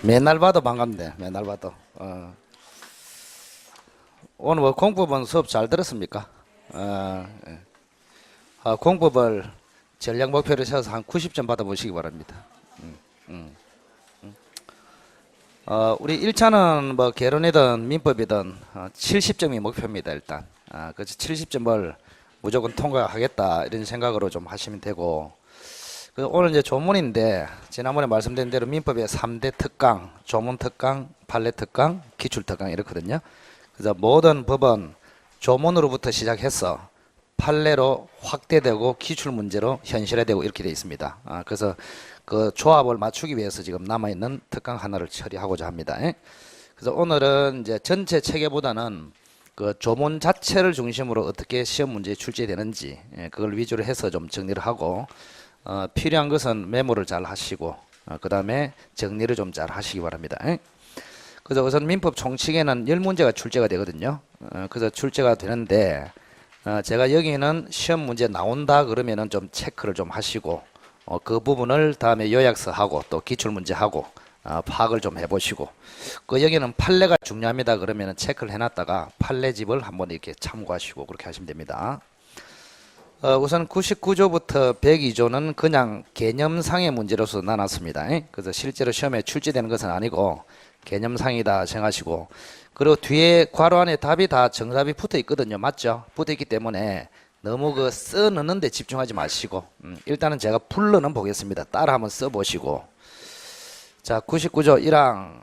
맨날 봐도 반갑네. 맨날 봐도. 오늘 뭐 공법은 수업 잘 들었습니까? 예. 공법을 전략 목표를 세워서 한 90점 받아보시기 바랍니다. 우리 1차는 뭐 개론이든 민법이든 70점이 목표입니다. 일단. 그래서 70점을 무조건 통과하겠다 이런 생각으로 좀 하시면 되고, 오늘 이제 조문인데 지난번에 말씀드린 대로 민법의 3대 특강, 조문 특강, 판례 특강, 기출 특강 이렇거든요. 그래서 모든 법은 조문으로부터 시작해서 판례로 확대되고 기출 문제로 현실화되고 이렇게 되어 있습니다. 그래서 그 조합을 맞추기 위해서 지금 남아있는 특강 하나를 처리하고자 합니다. 그래서 오늘은 이제 전체 체계보다는 그 조문 자체를 중심으로 어떻게 시험 문제에 출제되는지 그걸 위주로 해서 좀 정리를 하고, 필요한 것은 메모를 잘 하시고 그 다음에 정리를 좀 잘 하시기 바랍니다. 그래서 우선 민법 총칙에는 10문제가 출제가 되거든요. 그래서 출제가 되는데 제가 여기는 시험 문제 나온다 그러면은 좀 체크를 좀 하시고 그 부분을 다음에 요약서하고 또 기출문제하고 파악을 좀 해보시고, 그 여기는 판례가 중요합니다 그러면은 체크를 해놨다가 판례집을 한번 이렇게 참고하시고 그렇게 하시면 됩니다. 우선 99조부터 102조는 그냥 개념상의 문제로서 나눴습니다. 그래서 실제로 시험에 출제되는 것은 아니고 개념상이다 생각하시고, 그리고 뒤에 괄호 안에 답이 다 정답이 붙어 있거든요. 맞죠? 붙어 있기 때문에 너무 그 써 넣는 데 집중하지 마시고 일단은 제가 불러는 보겠습니다. 따라 한번 써 보시고. 자, 99조 1항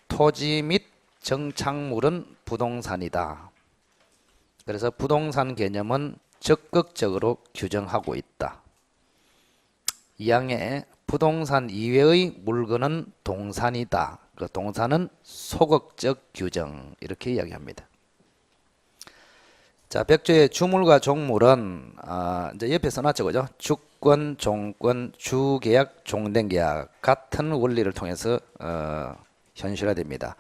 토지 및 정착물은 부동산이다. 그래서 부동산 개념은 적극적으로 규정하고 있다. 2항에 부동산 이외의 물건은 동산이다. 그 동산은 소극적 규정 이렇게 이야기합니다. 자, 100조의 주물과 종물은 이제 옆에 써놨죠, 그죠? 주권, 종권, 주계약, 종된계약 같은 원리를 통해서 현실화됩니다.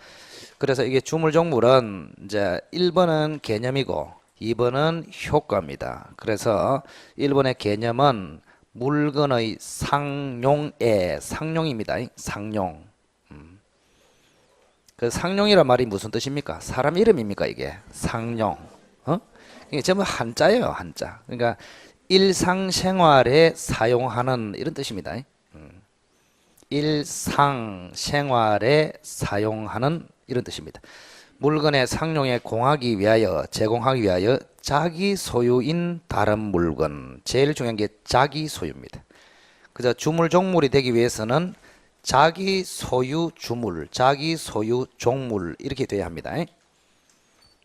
그래서 이게 주물, 종물은 이제 1번은 개념이고 2번은 효과입니다. 그래서 1번의 개념은 물건의 상용입니다. 상용. 그 상용이란 말이 무슨 뜻입니까? 사람 이름입니까 이게? 상용. 이게 전부 한자예요, 한자. 그러니까 일상생활에 사용하는 이런 뜻입니다. 일상생활에 사용하는 이런 뜻입니다. 물건의 상용에 공하기 위하여, 제공하기 위하여 자기 소유인 다른 물건, 제일 중요한 게 자기 소유입니다. 그래서 주물 종물이 되기 위해서는 자기 소유 주물, 자기 소유 종물 이렇게 돼야 합니다.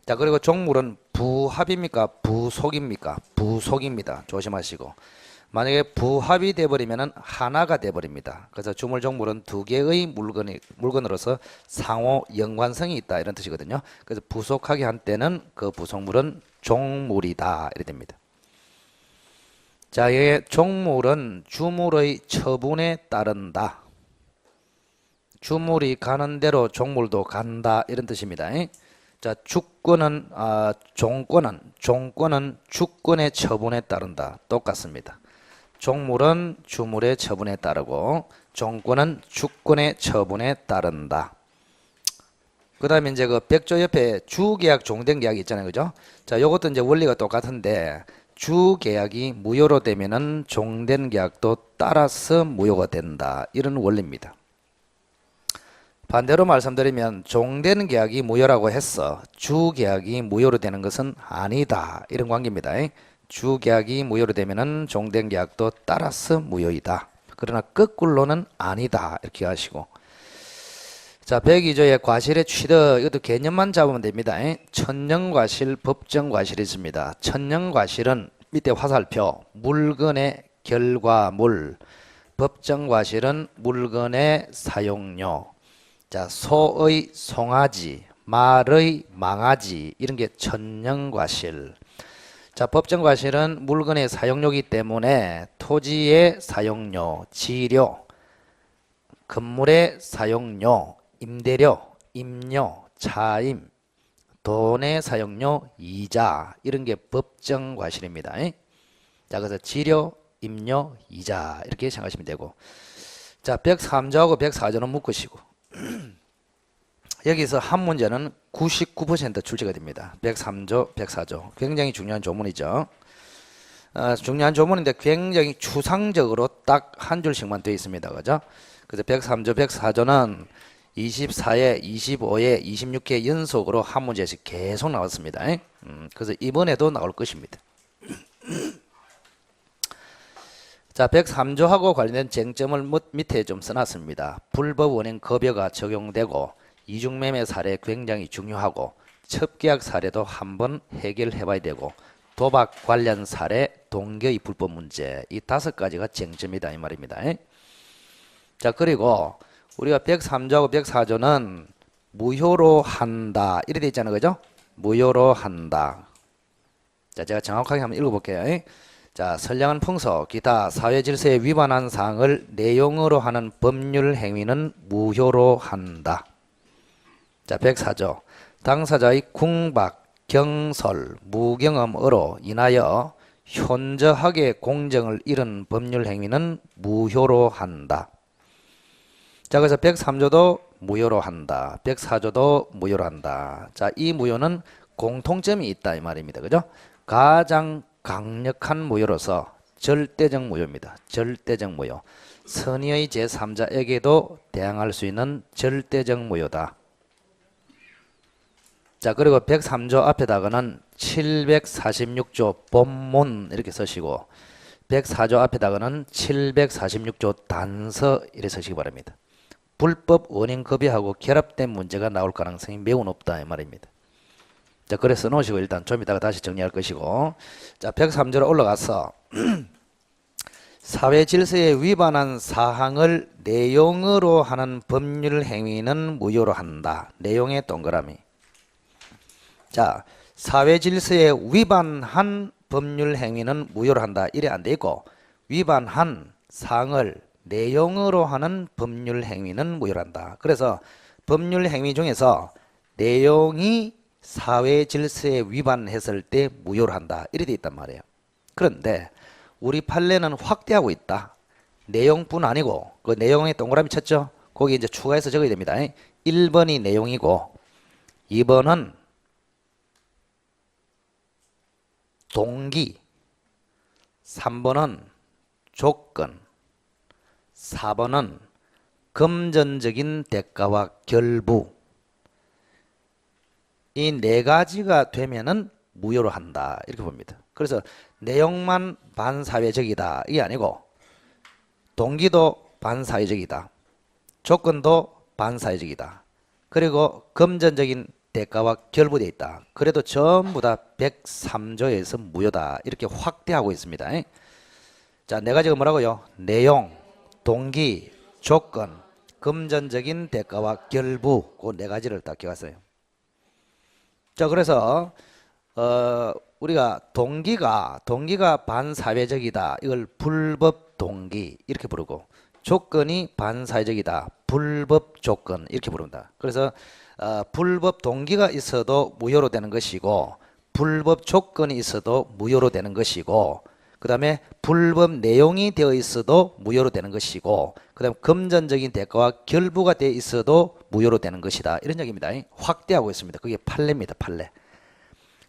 자, 그리고 종물은 부합입니까? 부속입니까? 부속입니다. 조심하시고. 만약에 부합이 되어버리면 하나가 되어버립니다. 그래서 주물 종물은 두 개의 물건으로서 상호 연관성이 있다 이런 뜻이거든요. 그래서 부속하게 한 때는 그 부속물은 종물이다 이렇게 됩니다. 자, 이 종물은 주물의 처분에 따른다. 주물이 가는 대로 종물도 간다 이런 뜻입니다. 자, 종권은 주권의 처분에 따른다. 똑같습니다. 종물은 주물의 처분에 따르고 종권은 주권의 처분에 따른다. 그 다음에 이제 그 100조 옆에 주계약, 종된계약이 있잖아요. 그죠? 자, 요것도 이제 원리가 똑같은데 주계약이 무효로 되면은 종된계약도 따라서 무효가 된다. 이런 원리입니다. 반대로 말씀드리면 종된 계약이 무효라고 해서 주계약이 무효로 되는 것은 아니다. 이런 관계입니다. 주계약이 무효로 되면은 종된 계약도 따라서 무효이다. 그러나 거꾸로는 아니다. 이렇게 하시고. 자, 102조의 과실의 취득, 이것도 개념만 잡으면 됩니다. 천연과실, 법정과실이 있습니다. 천연과실은 밑에 화살표, 물건의 결과물, 법정과실은 물건의 사용료. 자, 소의 송아지, 말의 망아지 이런 게 천연과실. 자, 법정과실은 물건의 사용료이기 때문에 토지의 사용료, 지료, 건물의 사용료, 임대료, 임료, 차임, 돈의 사용료, 이자 이런 게 법정과실입니다. 자, 그래서 지료, 임료, 이자 이렇게 생각하시면 되고, 자, 103조하고 104조는 묶으시고 여기서 한 문제는 99% 출제가 됩니다. 103조, 104조. 굉장히 중요한 조문이죠. 중요한 조문인데 굉장히 추상적으로 딱 한 줄씩만 되어 있습니다. 그죠? 그래서 103조, 104조는 24회, 25회, 26회 연속으로 한 문제씩 계속 나왔습니다. 그래서 이번에도 나올 것입니다. 자, 103조하고 관련된 쟁점을 밑에 좀 써놨습니다. 불법 원행 급여가 적용되고 이중매매 사례 굉장히 중요하고 첩계약 사례도 한번 해결해 봐야 되고 도박 관련 사례 동기의 불법 문제 이 5가지가 쟁점이다 이 말입니다. 자, 그리고 우리가 103조하고 104조는 무효로 한다 이렇게 돼 있잖아요. 그죠? 무효로 한다. 자, 제가 정확하게 한번 읽어볼게요. 자, 선량한 풍속, 기타 사회 질서에 위반한 사항을 내용으로 하는 법률 행위는 무효로 한다. 자, 104조. 당사자의 궁박, 경솔, 무경험으로 인하여 현저하게 공정을 잃은 법률 행위는 무효로 한다. 자, 그래서 103조도 무효로 한다. 104조도 무효로 한다. 자, 이 무효는 공통점이 있다 이 말입니다. 그죠? 가장 강력한 무효로서 절대적 무효입니다. 절대적 무효. 선의의 제3자에게도 대항할 수 있는 절대적 무효다. 자, 그리고 103조 앞에다가는 746조 본문 이렇게 쓰시고 104조 앞에다가는 746조 단서 이렇게 쓰시기 바랍니다. 불법 원인 급여하고 결합된 문제가 나올 가능성이 매우 높다 이 말입니다. 자, 그래 써놓으시고 일단 좀 이따가 다시 정리할 것이고, 자, 103조로 올라가서 사회 질서에 위반한 사항을 내용으로 하는 법률 행위는 무효로 한다. 내용의 동그라미. 자, 사회 질서에 위반한 법률 행위는 무효로 한다. 이래 안 돼 있고 위반한 사항을 내용으로 하는 법률 행위는 무효로 한다. 그래서 법률 행위 중에서 내용이 사회 질서에 위반했을 때 무효로 한다. 이래 돼 있단 말이에요. 그런데 우리 판례는 확대하고 있다. 내용뿐 아니고 그 내용에 동그라미 쳤죠. 거기 이제 추가해서 적어야 됩니다. 1번이 내용이고 2번은 동기, 3번은 조건, 4번은 금전적인 대가와 결부. 이 4가지가 되면은 무효로 한다 이렇게 봅니다. 그래서 내용만 반사회적이다 이게 아니고 동기도 반사회적이다, 조건도 반사회적이다, 그리고 금전적인 대가와 결부되어 있다. 그래도 전부 다 103조에서 무효다 이렇게 확대하고 있습니다. 자, 4가지가 뭐라고요? 내용, 동기, 조건, 금전적인 대가와 결부. 그 4가지를 딱 기억하세요. 자, 그래서 우리가 동기가 반사회적이다 이걸 불법 동기 이렇게 부르고, 조건이 반사회적이다 불법 조건 이렇게 부른다. 그래서 불법 동기가 있어도 무효로 되는 것이고 불법 조건이 있어도 무효로 되는 것이고, 그 다음에 불법 내용이 되어 있어도 무효로 되는 것이고, 그 다음에 금전적인 대가와 결부가 되어 있어도 무효로 되는 것이다 이런 얘기입니다. 확대하고 있습니다. 그게 판례입니다. 판례.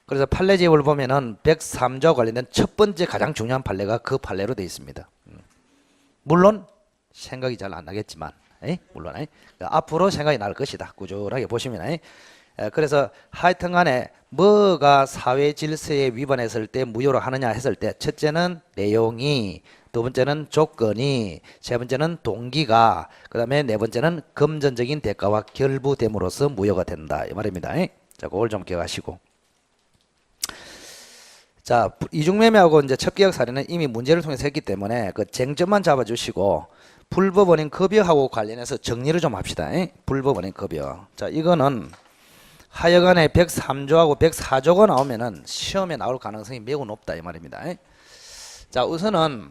그래서 판례 제법을 보면은 103조와 관련된 첫 번째 가장 중요한 판례가 그 판례로 되어 있습니다. 물론 생각이 잘 안 나겠지만 물론 앞으로 생각이 날 것이다. 꾸준하게 보시면. 그래서 하여튼간에 뭐가 사회 질서에 위반했을 때 무효로 하느냐 했을 때, 첫째는 내용이, 두 번째는 조건이, 세 번째는 동기가, 그 다음에 네 번째는 금전적인 대가와 결부됨으로써 무효가 된다 이 말입니다. 자, 그걸 좀 기억하시고. 자, 이중매매하고 이제 첩계약 사례는 이미 문제를 통해서 했기 때문에 그 쟁점만 잡아주시고 불법 원인 급여하고 관련해서 정리를 좀 합시다. 불법 원인 급여. 자, 이거는 하여간에 103조하고 104조가 나오면은 시험에 나올 가능성이 매우 높다 이 말입니다. 자, 우선은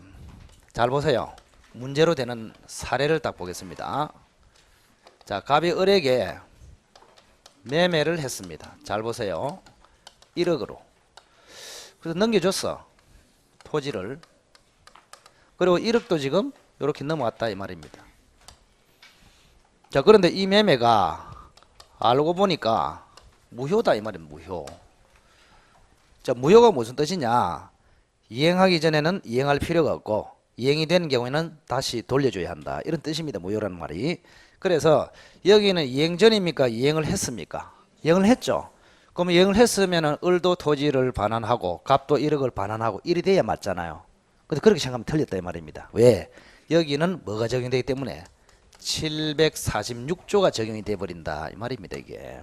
잘 보세요. 문제로 되는 사례를 딱 보겠습니다. 자, 갑이 을에게 매매를 했습니다. 잘 보세요. 1억으로. 그래서 넘겨줬어. 토지를. 그리고 1억도 지금 이렇게 넘어왔다 이 말입니다. 자, 그런데 이 매매가 알고 보니까 무효다 이 말이에요. 무효. 자, 무효가 무슨 뜻이냐? 이행하기 전에는 이행할 필요가 없고 이행이 된 경우에는 다시 돌려줘야 한다. 이런 뜻입니다. 무효라는 말이. 그래서 여기는 이행 전입니까? 이행을 했습니까? 이행을 했죠. 그럼 이행을 했으면 을도 토지를 반환하고 갑도 1억을 반환하고 일이 돼야 맞잖아요. 근데 그렇게 생각하면 틀렸다 이 말입니다. 왜? 여기는 뭐가 적용되기 때문에 746조가 적용이 돼 버린다 이 말입니다. 이게.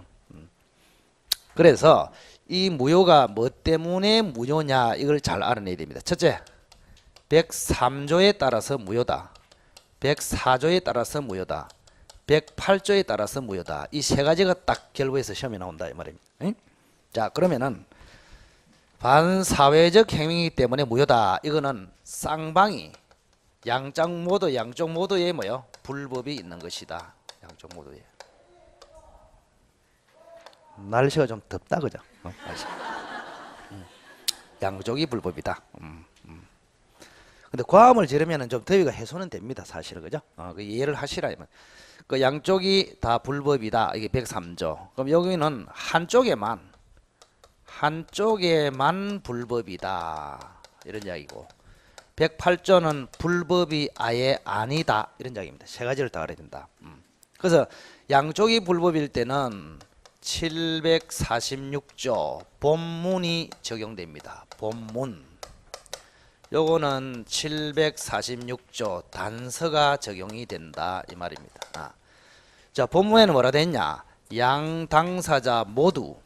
그래서 이 무효가 뭐 때문에 무효냐 이걸 잘 알아내야 됩니다. 첫째, 103조에 따라서 무효다. 104조에 따라서 무효다. 108조에 따라서 무효다. 이 세 가지가 딱 결부해서 시험에 나온다 이 말입니다. 응? 자, 그러면은 반사회적 행위이기 때문에 무효다. 이거는 쌍방이 양쪽 모두에 뭐요? 불법이 있는 것이다. 양쪽 모두에. 날씨가 좀 덥다 그죠? 날씨. 양쪽이 불법이다. 근데 과음을 지르면은 좀 더위가 해소는 됩니다. 사실은 그죠? 그 이해를 하시라. 그 양쪽이 다 불법이다. 이게 103조. 그럼 여기는 한쪽에만 불법이다. 이런 이야기고. 108조는 불법이 아예 아니다. 이런 이야기입니다. 세 가지를 다 알아야 된다. 그래서 양쪽이 불법일 때는 746조 본문이 적용됩니다. 본문. 요거는 746조 단서가 적용이 된다 이 말입니다. 자, 본문에는 뭐라 됐냐? 양 당사자 모두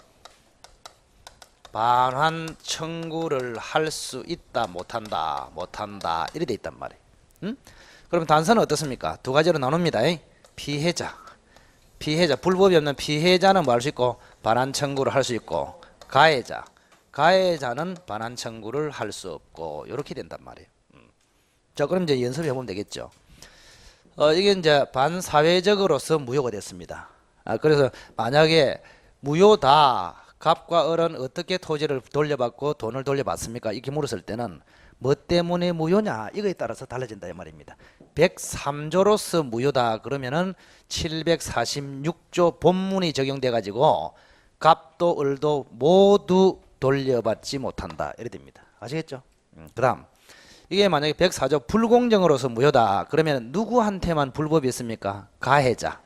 반환 청구를 할 수 있다 못한다 이렇게 돼 있단 말이에요. 그럼 단서는 어떻습니까? 두 가지로 나눕니다. 피해자 불법이 없는 피해자는 뭐 할 수 있고 반환 청구를 할 수 있고 가해자는 반환 청구를 할 수 없고 이렇게 된단 말이에요. 자, 그럼 이제 연습해 보면 되겠죠. 이게 이제 반사회적으로서 무효가 됐습니다. 그래서 만약에 무효다. 갑과 을은 어떻게 토지를 돌려받고 돈을 돌려받습니까? 이렇게 물었을 때는 뭐 때문에 무효냐 이거에 따라서 달라진다 이 말입니다. 103조로서 무효다 그러면은 746조 본문이 적용돼 가지고 갑도 을도 모두 돌려받지 못한다 이래 됩니다. 아시겠죠? 그다음 이게 만약에 104조 불공정으로서 무효다 그러면 누구한테만 불법이 있습니까? 가해자.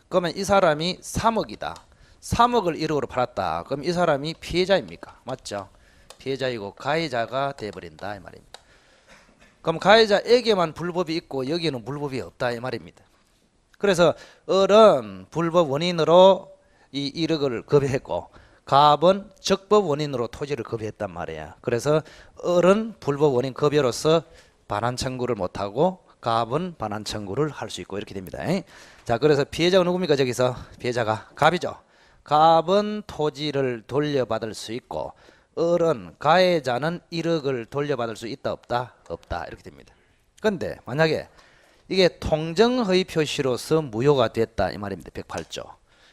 그러면 이 사람이 3억이다. 3억을 1억으로 팔았다. 그럼 이 사람이 피해자입니까? 맞죠? 피해자이고 가해자가 돼버린다 이 말입니다. 그럼 가해자에게만 불법이 있고 여기에는 불법이 없다 이 말입니다. 그래서 을은 불법 원인으로 이 1억을 급여했고 갑은 적법 원인으로 토지를 급여했단 말이야. 그래서 을은 불법 원인 급여로서 반환 청구를 못하고 갑은 반환 청구를 할 수 있고 이렇게 됩니다. 자, 그래서 피해자가 누굽니까? 저기서 피해자가 갑이죠. 갑은 토지를 돌려받을 수 있고 을은 가해자는 1억을 돌려받을 수 있다 없다? 없다 이렇게 됩니다. 그런데 만약에 이게 통정허위 표시로서 무효가 됐다 이 말입니다. 108조.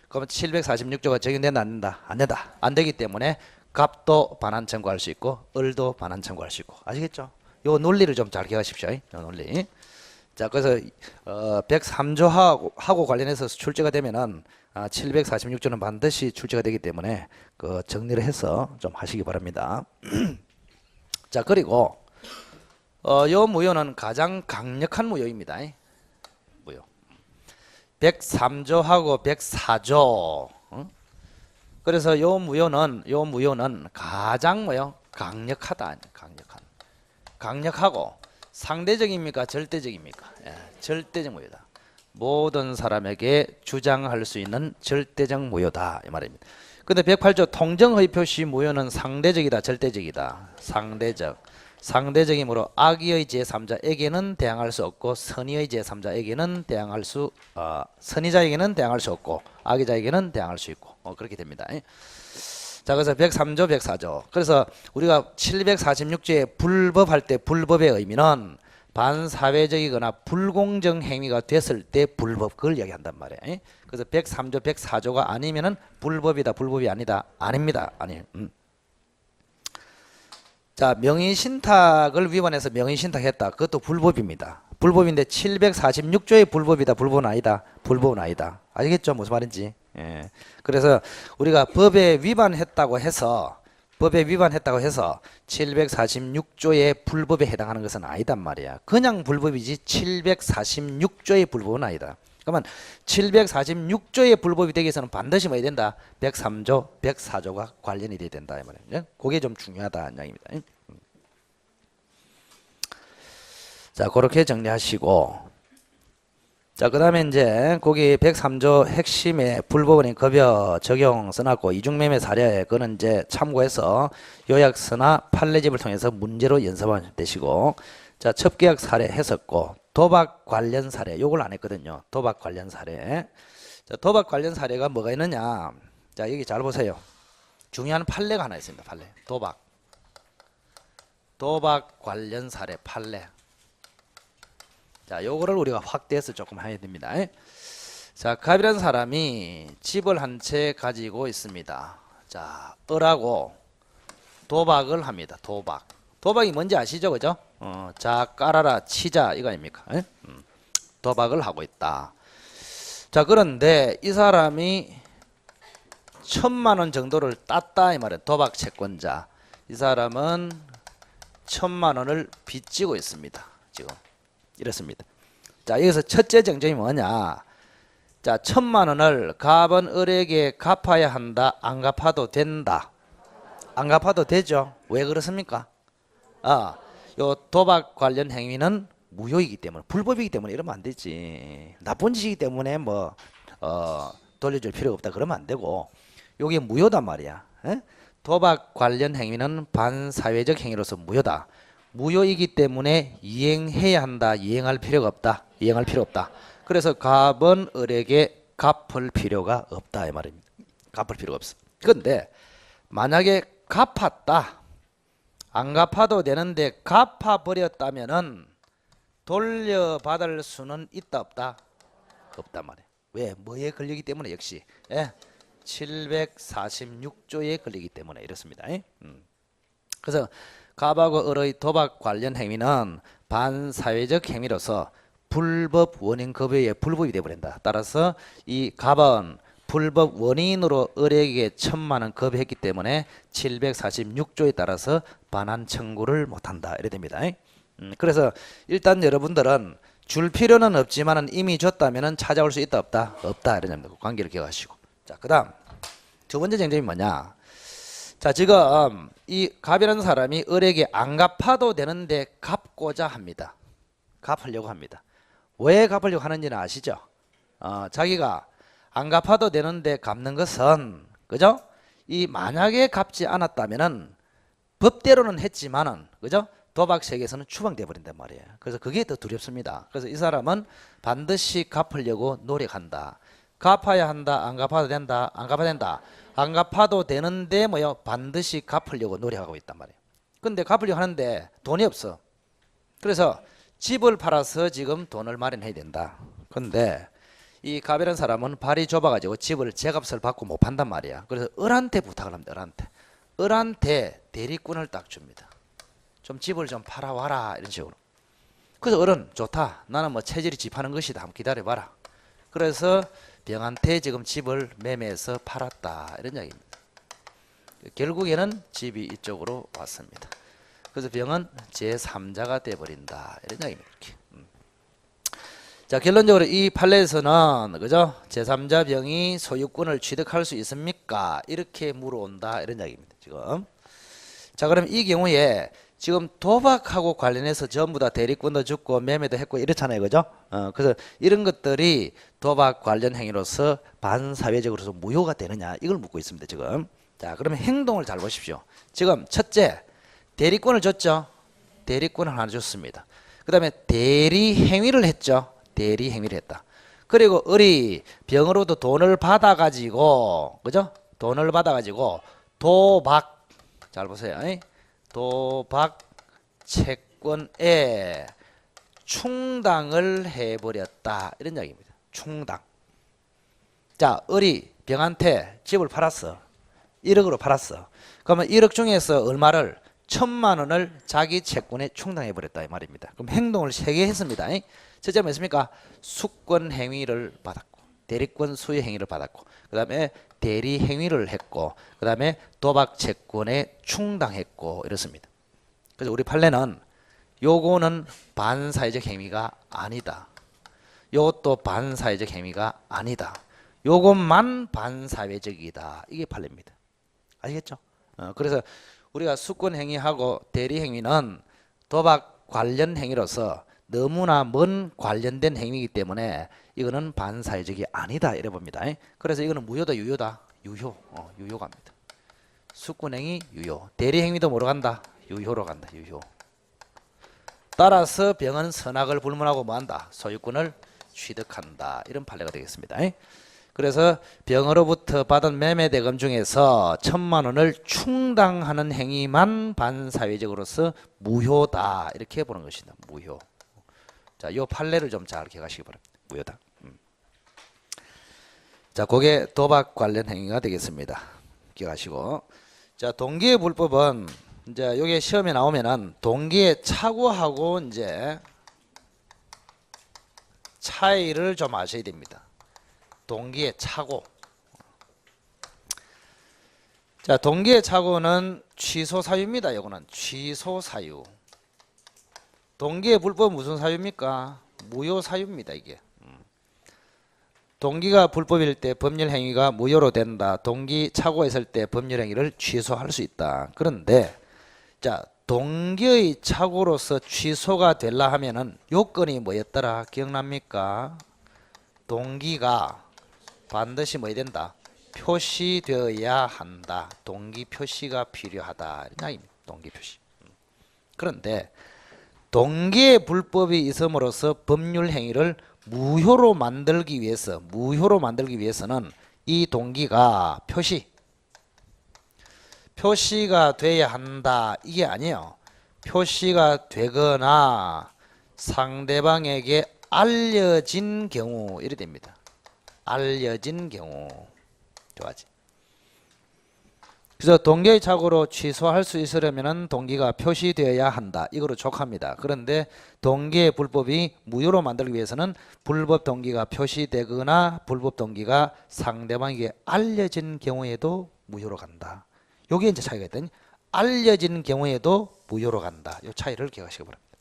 그러면 746조가 적용된다 안 된다? 안 된다. 안 되기 때문에 갑도 반환 청구할 수 있고 을도 반환 청구할 수 있고. 아시겠죠? 요 논리를 좀 잘 기억하십시오. 요 논리. 자, 그래서 103조하고 관련해서 출제가 되면은 746조는 반드시 출제가 되기 때문에 그 정리를 해서 좀 하시기 바랍니다. 자, 그리고 요 무효는 가장 강력한 무효입니다. 무효. 103조하고 104조. 그래서 요 무효는 가장 뭐요? 강력하다. 강력하고 상대적입니까? 절대적입니까? 절대적 무효다. 모든 사람에게 주장할 수 있는 절대적 무효다 이 말입니다. 근데 108조 통정허위 표시 무효는 상대적이다 절대적이다. 상대적이므로 악의의 제3자에게는 대항할 수 없고 선의의 제3자에게는 선의자에게는 대항할 수 없고 악의자에게는 대항할 수 있고 그렇게 됩니다. 자, 그래서 103조 104조. 그래서 우리가 746조에 불법할 때 불법의 의미는 반사회적이거나 불공정 행위가 됐을 때 불법 그걸 이야기한단 말이에요. 그래서 103조 104조가 아니면은 불법이다 불법이 아니다 아닙니다. 아니에요. 자, 명의신탁을 위반해서 명의신탁했다. 그것도 불법입니다. 불법인데 746조의 불법이다 불법은 아니다. 불법은 아니다. 아시겠죠? 무슨 말인지? 예. 그래서 우리가 법에 위반했다고 해서 746조의 불법에 해당하는 것은 아니단 말이야. 그냥 불법이지 746조의 불법은 아니다. 그러면 746조의 불법이 되기 위해서는 반드시 뭐 해야 된다? 103조, 104조가 관련이 돼야 된다 이 말이에요. 그게 좀 중요하다는 이야기입니다. 자, 그렇게 정리하시고, 자, 그 다음에 이제 거기 103조 핵심에 불법원인 급여 적용 써놨고 이중매매 사례 그거는 이제 참고해서 요약서나 판례집을 통해서 문제로 연습하면 되시고, 자, 첩계약 사례 했었고 도박 관련 사례 요걸 안 했거든요. 도박 관련 사례. 자, 도박 관련 사례가 뭐가 있느냐. 자, 여기 잘 보세요. 중요한 판례가 하나 있습니다. 판례. 도박 관련 사례 판례. 자, 요거를 우리가 확대해서 조금 해야 됩니다. 자, 갑이라는 사람이 집을 한 채 가지고 있습니다. 자, 을하고 도박을 합니다. 도박이 뭔지 아시죠? 그죠? 자, 깔아라, 치자 이거 아닙니까? 도박을 하고 있다. 자, 그런데 이 사람이 1,000만 원 정도를 땄다 이 말이에요. 도박 채권자. 이 사람은 1,000만 원을 빚지고 있습니다. 지금. 이렇습니다. 자, 여기서 첫째 정점이 뭐냐. 자, 1,000만 원을 갑은 을에게 갚아야 한다. 안 갚아도 된다. 안 갚아도 되죠. 왜 그렇습니까? 요 도박 관련 행위는 무효이기 때문에, 불법이기 때문에 이러면 안 되지. 나쁜 짓이기 때문에 뭐 돌려줄 필요가 없다 그러면 안 되고, 요게 무효단 말이야. 도박 관련 행위는 반사회적 행위로서 무효다. 무효이기 때문에 이행해야 한다. 이행할 필요가 없다. 이행할 필요 없다. 그래서 갑은 을에게 갚을 필요가 없다 이 말입니다. 갚을 필요가 없어. 그런데 만약에 갚았다. 안 갚아도 되는데 갚아버렸다면은 돌려받을 수는 있다 없다? 없단 말이에요. 왜? 뭐에 걸리기 때문에 역시 746조에 걸리기 때문에 이렇습니다. 그래서 갑하고 을의 도박 관련 행위는 반사회적 행위로서 불법 원인 급여의 불법이 되어버린다. 따라서 이 갑은 불법 원인으로 을에게 1,000만 원 급여했기 때문에 746조에 따라서 반환 청구를 못한다. 이래 됩니다. 그래서 일단 여러분들은 줄 필요는 없지만 이미 줬다면 찾아올 수 있다 없다? 없다. 이런 점들 관계를 기억하시고. 자, 그 다음 두 번째 쟁점이 뭐냐. 자, 지금 이 갑이라는 사람이 을에게 안 갚아도 되는데 갚고자 합니다. 갚으려고 합니다. 왜 갚으려고 하는지는 아시죠? 자기가 안 갚아도 되는데 갚는 것은, 그죠? 이 만약에 갚지 않았다면은 법대로는 했지만은, 그죠? 도박 세계에서는 추방돼 버린단 말이에요. 그래서 그게 더 두렵습니다. 그래서 이 사람은 반드시 갚으려고 노력한다. 갚아야 한다. 안 갚아도 된다. 안 갚아도 된다. 안 갚아도 되는데 뭐요? 반드시 갚으려고 노력하고 있단 말이에요. 근데 갚으려고 하는데 돈이 없어. 그래서 집을 팔아서 지금 돈을 마련해야 된다. 근데 이 갑이라는 사람은 발이 좁아가지고 집을 제값을 받고 못 판단 말이야. 그래서 을한테 부탁을 합니다. 을한테 대리꾼을 딱 줍니다. 좀 집을 좀 팔아와라 이런 식으로. 그래서 을은 좋다. 나는 뭐 체질이 집 파는 것이다. 한번 기다려봐라. 그래서 병한테 지금 집을 매매해서 팔았다 이런 이야기입니다. 결국에는 집이 이쪽으로 왔습니다. 그래서 병은 제3자가 돼버린다 이런 이야기입니다. 이렇게. 자, 결론적으로 이 판례에서는, 그죠? 제3자 병이 소유권을 취득할 수 있습니까? 이렇게 물어온다 이런 이야기입니다. 지금. 자, 그럼 이 경우에 지금 도박하고 관련해서 전부 다 대리권도 줬고 매매도 했고 이렇잖아요. 그죠? 그래서 이런 것들이 도박 관련 행위로서 반사회적으로서 무효가 되느냐 이걸 묻고 있습니다. 지금. 자, 그러면 행동을 잘 보십시오. 지금 첫째, 대리권을 줬죠. 대리권을 하나 줬습니다. 그 다음에 대리 행위를 했죠. 대리 행위를 했다. 그리고 을이 병으로도 돈을 받아가지고, 그죠? 돈을 받아가지고 도박, 잘 보세요. 도박 채권에 충당을 해버렸다 이런 이야기입니다. 충당. 자, 을이 병한테 집을 팔았어. 1억으로 팔았어. 그러면 1억 중에서 얼마를 1,000만 원을 자기 채권에 충당해버렸다 이 말입니다. 그럼 행동을 3개 했습니다. 첫째 뭐였습니까? 수권 행위를 받았고, 대리권 수여 행위를 받았고, 그 다음에 대리 행위를 했고, 그 다음에 도박 채권에 충당했고 이렇습니다. 그래서 우리 판례는 요거는 반사회적 행위가 아니다. 요것도 반사회적 행위가 아니다. 요것만 반사회적이다. 이게 판례입니다. 아시겠죠? 그래서 우리가 수권 행위하고 대리 행위는 도박 관련 행위로서 너무나 먼 관련된 행위이기 때문에 이거는 반사회적이 아니다 이래 봅니다. 그래서 이거는 무효다 유효다? 유효. 유효 갑니다. 수권 행위 유효. 대리 행위도 뭐로 간다? 유효로 간다. 유효. 따라서 병은 선악을 불문하고 뭐한다? 소유권을 취득한다. 이런 판례가 되겠습니다. 그래서 병으로부터 받은 매매대금 중에서 1,000만 원을 충당하는 행위만 반사회적으로서 무효다. 이렇게 보는 것이다. 무효. 자, 이 판례를 좀 잘 기억하시기 바랍니다. 무효다. 자, 그게 도박 관련 행위가 되겠습니다. 기억하시고. 자, 동기의 불법은 이제 여기 시험에 나오면은 동기의 착오하고 이제 차이를 좀 아셔야 됩니다. 동기의 착오. 자, 동기의 착오는 취소 사유입니다. 이거는 취소 사유. 동기의 불법 무슨 사유입니까? 무효 사유입니다. 이게. 동기가 불법일 때 법률 행위가 무효로 된다. 동기 착오했을 때 법률 행위를 취소할 수 있다. 그런데 자, 동기의 착오로서 취소가 되려 하면은 요건이 뭐였더라? 기억납니까? 동기가 반드시 뭐 해야 된다? 표시되어야 한다. 동기 표시가 필요하다. 동기 표시. 그런데 동기의 불법이 있음으로써 법률 행위를 무효로 만들기 위해서는 이 동기가 표시가 돼야 한다. 이게 아니에요. 표시가 되거나 상대방에게 알려진 경우 이래 됩니다. 알려진 경우. 좋아지. 그래서 동기의 착오로 취소할 수 있으려면 동기가 표시되어야 한다. 이거로 족합니다. 그런데 동기의 불법이 무효로 만들기 위해서는 불법 동기가 표시되거나 불법 동기가 상대방에게 알려진 경우에도 무효로 간다. 요게 이제 차이가 있더니 알려진 경우에도 무효로 간다. 요 차이를 기억하시기 바랍니다.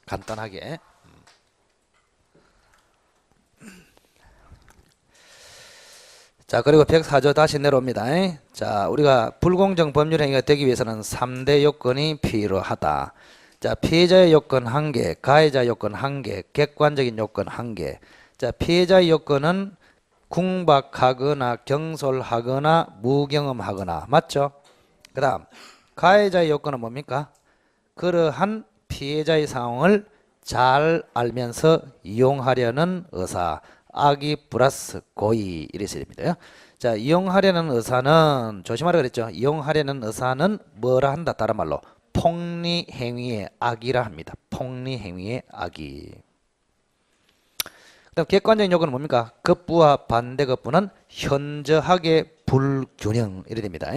간단하게. 자, 그리고 104조 다시 내려옵니다. 자, 우리가 불공정 법률 행위가 되기 위해서는 3대 요건이 필요하다. 자, 피해자의 요건 1개, 가해자 요건 1개, 객관적인 요건 1개. 자, 피해자의 요건은 궁박하거나 경솔하거나 무경험하거나 맞죠? 그 다음 가해자의 요건은 뭡니까? 그러한 피해자의 상황을 잘 알면서 이용하려는 의사. 악의 플러스 고의 이래서 됩니다. 자, 이용하려는 의사는 조심하라 그랬죠. 이용하려는 의사는 뭐라 한다? 다른 말로 폭리 행위의 악이라 합니다. 폭리 행위의 악이. 그다음 객관적인 요건은 뭡니까? 급부와 반대급부는 현저하게 불균형 이래 됩니다.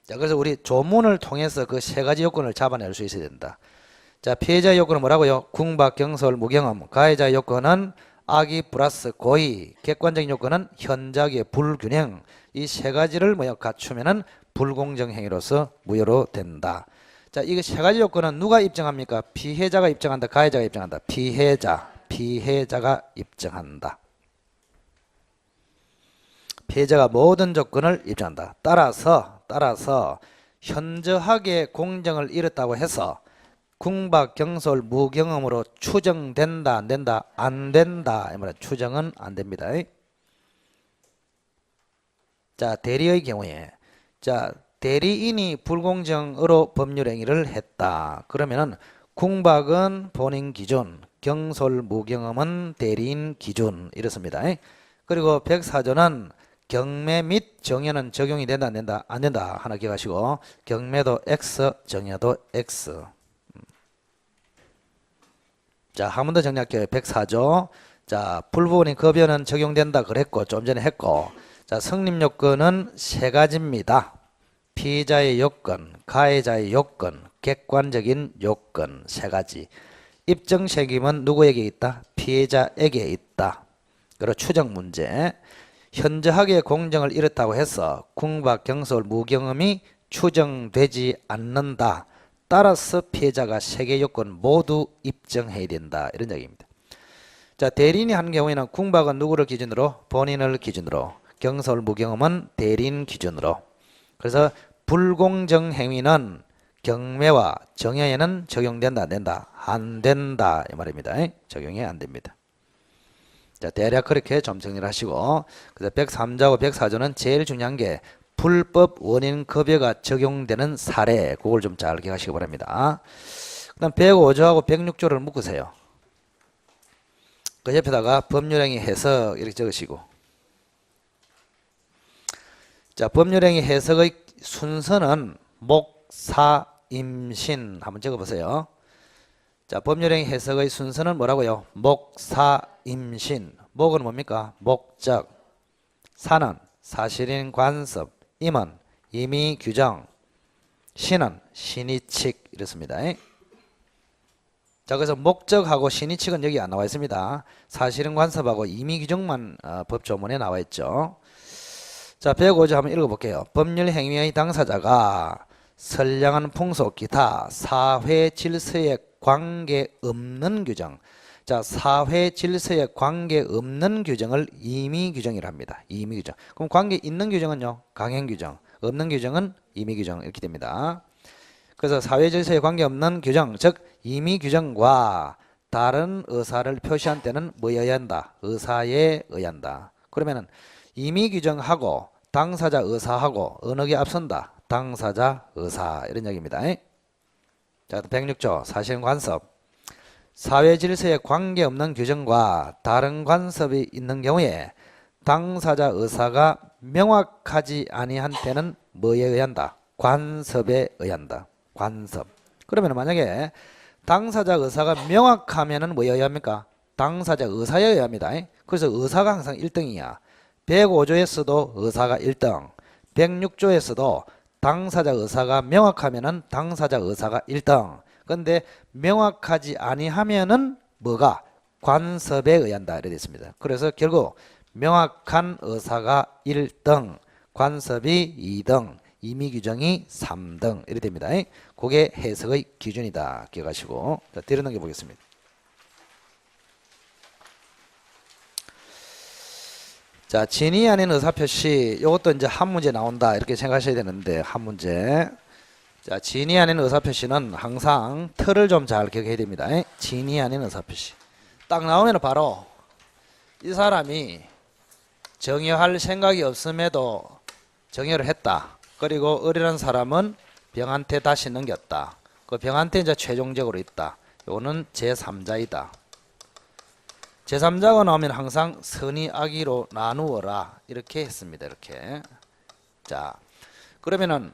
자, 그래서 우리 조문을 통해서 그 세 가지 요건을 잡아낼 수 있어야 된다. 자, 피해자 요건은 뭐라고요? 궁박, 경솔, 무경험. 가해자 요건은 악의 플러스 고의. 객관적인 요건은 현저하게 불균형. 이 세 가지를 갖추면은 불공정 행위로서 무효로 된다. 자, 이 세 가지 요건은 누가 입증합니까? 피해자가 입증한다. 가해자가 입증한다. 피해자가 입증한다. 피해자가 모든 조건을 입증한다. 따라서 현저하게 공정을 잃었다고 해서 궁박, 경솔, 무경험으로 추정된다, 안 된다? 안 된다. 추정은 안 됩니다. 자, 대리의 경우에 자, 대리인이 불공정으로 법률 행위를 했다. 그러면은 궁박은 본인 기준, 경솔, 무경험은 대리인 기준 이렇습니다. 그리고 104조는 경매 및 정여는 적용이 된다, 안 된다? 안 된다. 하나 기억하시고 경매도 X, 정여도 X. 자, 한 번 더 정리할게요. 104조. 자, 불법원인 급여는 적용된다 그랬고 좀 전에 했고. 자, 성립 요건은 세 가지입니다. 피의자의 요건, 가해자의 요건, 객관적인 요건 세 가지. 입증 책임은 누구에게 있다? 피해자에게 있다. 그리고 추정 문제. 현저하게 공정을 잃었다고 해서 궁박, 경솔, 무경험이 추정되지 않는다. 따라서 피해자가 세개 요건 모두 입증해야 된다. 이런 얘기입니다. 자, 대리인이 한 경우에는 궁박은 누구를 기준으로? 본인을 기준으로. 경솔, 무경험은 대리인 기준으로. 그래서 불공정 행위는 경매와 정여에는 적용된다, 안 된다? 안 된다. 이 말입니다. 적용이 안 됩니다. 자, 대략 그렇게 좀 정리를 하시고, 그래서 103조하고 104조는 제일 중요한 게 불법 원인 급여가 적용되는 사례, 그걸 좀 잘 기억하시기 바랍니다. 그 다음 105조하고 106조를 묶으세요. 그 옆에다가 법률행위 해석 이렇게 적으시고, 자, 법률행위 해석의 순서는 목, 사, 임신 한번 적어보세요. 자, 법률행위 해석의 순서는 뭐라고요? 목, 사, 임신. 목은 뭡니까? 목적. 사는 사실인 관습. 임은 임의 규정. 신은 신의칙. 이렇습니다. 자, 그래서 목적하고 신의칙은 여기 안 나와 있습니다. 사실인 관습하고 임의 규정만 법조문에 나와 있죠. 자, 105조 한번 읽어볼게요. 법률 행위의 당사자가 선량한 풍속 기타 사회 질서에 관계없는 규정. 자, 사회 질서에 관계없는 규정을 임의 규정이라 합니다. 임의 규정. 그럼 관계 있는 규정은요? 강행 규정. 없는 규정은 임의 규정. 이렇게 됩니다. 그래서 사회 질서에 관계없는 규정, 즉 임의 규정과 다른 의사를 표시한 때는 뭐에 의한다? 의사에 의한다. 그러면은 임의 규정하고 당사자 의사하고 어느 게 앞선다? 당사자 의사. 이런 얘기입니다. 자, 106조 사실인 관습. 사회 질서에 관계없는 규정과 다른 관습이 있는 경우에 당사자 의사가 명확하지 아니한 때는 뭐에 의한다? 관습에 의한다. 관습. 그러면 만약에 당사자 의사가 명확하면은 뭐에 의합니까? 당사자 의사에 의합니다. 그래서 의사가 항상 1등이야. 105조에서도 의사가 1등, 106조에서도 당사자 의사가 명확하면은 당사자 의사가 1등. 근데 명확하지 아니하면은 뭐가? 관습에 의한다. 이렇게 됐습니다. 그래서 결국 명확한 의사가 1등, 관습이 2등, 임의 규정이 3등 이렇게 됩니다. 그게 해석의 기준이다. 기억하시고, 자, 뒤로 넘겨 보겠습니다. 자, 진위 아닌 의사표시, 이것도 이제 한 문제 나온다 이렇게 생각하셔야 되는데, 한 문제. 자, 진위 아닌 의사표시는 항상 틀을 좀 잘 기억해야 됩니다. 진위 아닌 의사표시. 딱 나오면 바로 이 사람이 정여할 생각이 없음에도 정여를 했다. 그리고 을이라는 사람은 병한테 다시 넘겼다. 그 병한테 이제 최종적으로 있다. 요거는 제3자이다. 제3자가 나오면 항상 선의 악의로 나누어라 이렇게 했습니다. 이렇게. 자, 그러면은